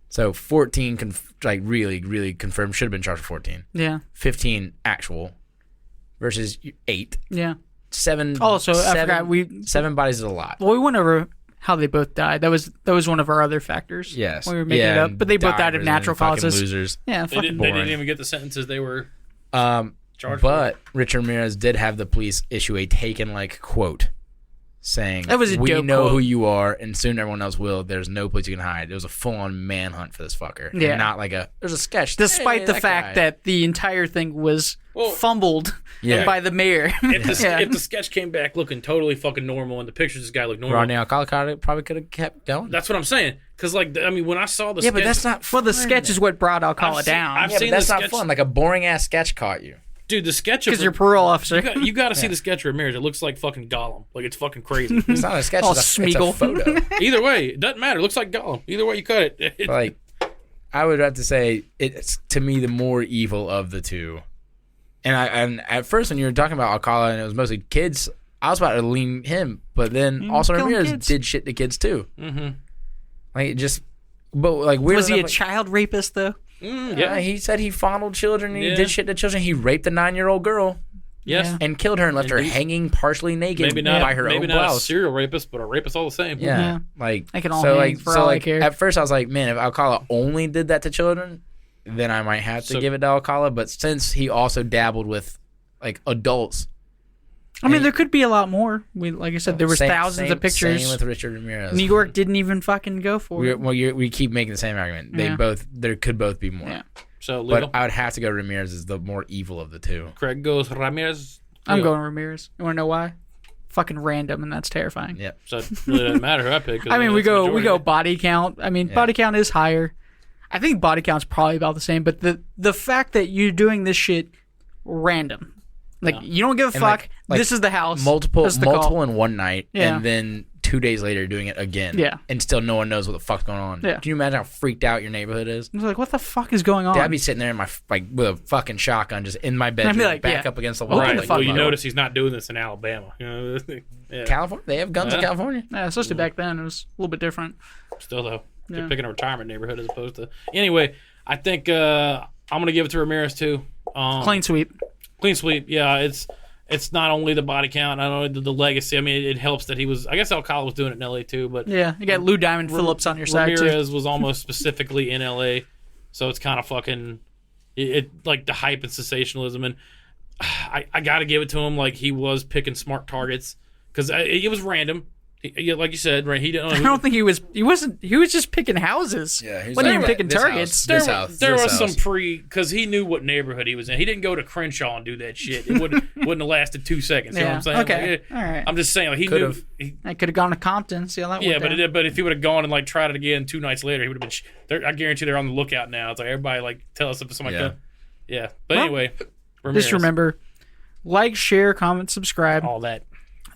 So 14 really, really confirmed. Should have been charged for 14. Yeah. 15 actual versus 8. Yeah. 7. Also, I seven- forgot 7 bodies is a lot. Well, we went over how they both died. That was one of our other factors. Yes. When we were making it up. But they both died of divers natural and fucking causes. Losers. Yeah, They fucking didn't boring. even get the sentences they were But charged for. Richard Ramirez did have the police issue a taken-like quote saying, That was a we dope know quote. who you are, and soon everyone else will. There's no place you can hide. It was a full-on manhunt for this fucker. Yeah. And not like there's a sketch. Despite Hey, the that fact guy. that the entire thing was Well, fumbled Yeah. by the mayor. If the sketch came back looking totally fucking normal and the pictures of this guy looked normal, Rodney Alcala probably could have kept going. that's what I'm saying. Because when I saw the yeah, sketch, but that's not Well, the fun. sketch is what brought Alcala I've seen- down. I've Yeah, seen but that's the not sketch. fun. Like a boring-ass sketch caught you. Dude, the sketch of Because you're parole officer. you got to see the sketch of Ramirez. It looks like fucking Gollum. Like it's fucking crazy. It's not a sketch. Oh, it's a Smeagol. photo. Either way, it doesn't matter. It looks like Gollum. Either way you cut it. Like, I would have to say it's to me the more evil of the two. And at first when you were talking about Alcala and it was mostly kids, I was about to lean him, but then also killing Ramirez kids. did shit to kids too. Mm-hmm. Like it just, but like weird. Was he a enough, child rapist, though? Yeah. He said he fondled children and he Yeah. did shit to children. He raped a 9-year-old girl Yes. Yeah. and killed her and left her Indeed. hanging partially naked Maybe not. by her maybe own not a blouse. serial rapist, but a rapist all the same. Yeah. Yeah. Like I can all so hang like for so all I like care. at first I was like, man, if Alcala only did that to children, then I might have to So- give it to Alcala. But since he also dabbled with like adults, I mean, there could be a lot more. Like I said, there was thousands of pictures. Same with Richard Ramirez. New York didn't even fucking go for it. We keep making the same argument. Yeah. There could both be more. Yeah. So legal. But I would have to go Ramirez as the more evil of the two. Craig goes Ramirez. I'm Leo. going Ramirez. You want to know why? Fucking random, and that's terrifying. Yep. So it really doesn't matter who I pick. 'cause I mean, we that's the go majority. body count. I mean, Yeah. body count is higher. I think body count's probably about the same, but the fact that you're doing this shit random, like Yeah. you don't give a And, fuck. like, This is the house. Multiple This is the call. in one night, Yeah. and then 2 days later doing it again. Yeah. And still no one knows what the fuck's going on. Yeah. Can you imagine how freaked out your neighborhood is? I was like, what the fuck is going on? I'd be sitting there in my with a fucking shotgun just in my bedroom, like, back yeah. up against the wall. Open Right. the Like, fuck Well, you up. notice he's not doing this in Alabama. You know, yeah. California? They have guns in Yeah. California? Yeah, especially back then, it was a little bit different. Still though, Yeah. you're picking a retirement neighborhood as opposed to. Anyway, I think I'm gonna give it to Ramirez too. Clean sweep. Clean sweep. Yeah, it's not only the body count, not only the legacy. I mean, it helps that he was. I guess Alcala was doing it in L.A. too, but Yeah, you got Lou Diamond Phillips on your side too. Ramirez was almost specifically in L.A., so it's kind of fucking it like the hype and sensationalism, and I got to give it to him. Like he was picking smart targets because it was random. Like you said, right? He didn't. Know I who- don't think he was. He wasn't. He was just picking houses. Yeah, he's wasn't like, even picking this targets. house, There this was house. some because he knew what neighborhood he was in. He didn't go to Crenshaw and do that shit. It wouldn't have lasted 2 seconds. You know what I'm saying? Okay. Like, All right. I'm just saying, like, he Could've. knew. I could have gone to Compton. See how that Yeah, went down. but if he would have gone and like tried it again 2 nights later, he would have been. I guarantee they're on the lookout now. It's like everybody like tell us if somebody. Yeah. Yeah, but Well, anyway, Ramirez, Just remember, like, share, comment, subscribe, all that.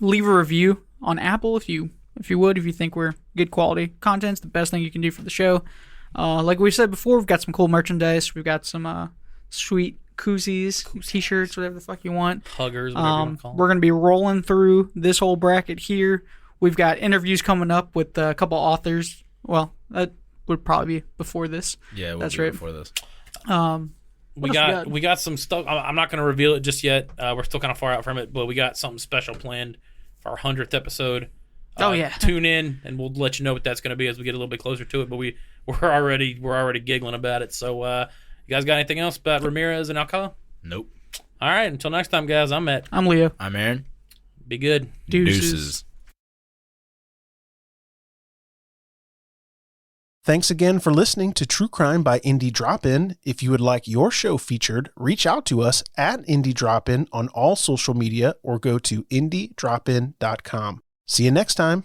leave a review on Apple if you would, if you think we're good quality content's the best thing you can do for the show. Like we said before, we've got some cool merchandise. We've got some sweet koozies, t-shirts, whatever the fuck you want. Huggers, whatever you want to call them. We're gonna be rolling through this whole bracket here. We've got interviews coming up with a couple authors. Well, that would probably be before this. Yeah, we'll That's be right. before this. We else we got? got some stuff. I'm not going to reveal it just yet. We're still kind of far out from it, but we got something special planned for our 100th episode. Oh, yeah. Tune in, and we'll let you know what that's going to be as we get a little bit closer to it. But we're already giggling about it. So, you guys got anything else about Ramirez and Alcala? Nope. All right. Until next time, guys. I'm Matt. I'm Leo. I'm Aaron. Be good. Deuces. Thanks again for listening to True Crime by Indie Drop-In. If you would like your show featured, reach out to us at Indie Drop-In on all social media or go to indiedropin.com. See you next time.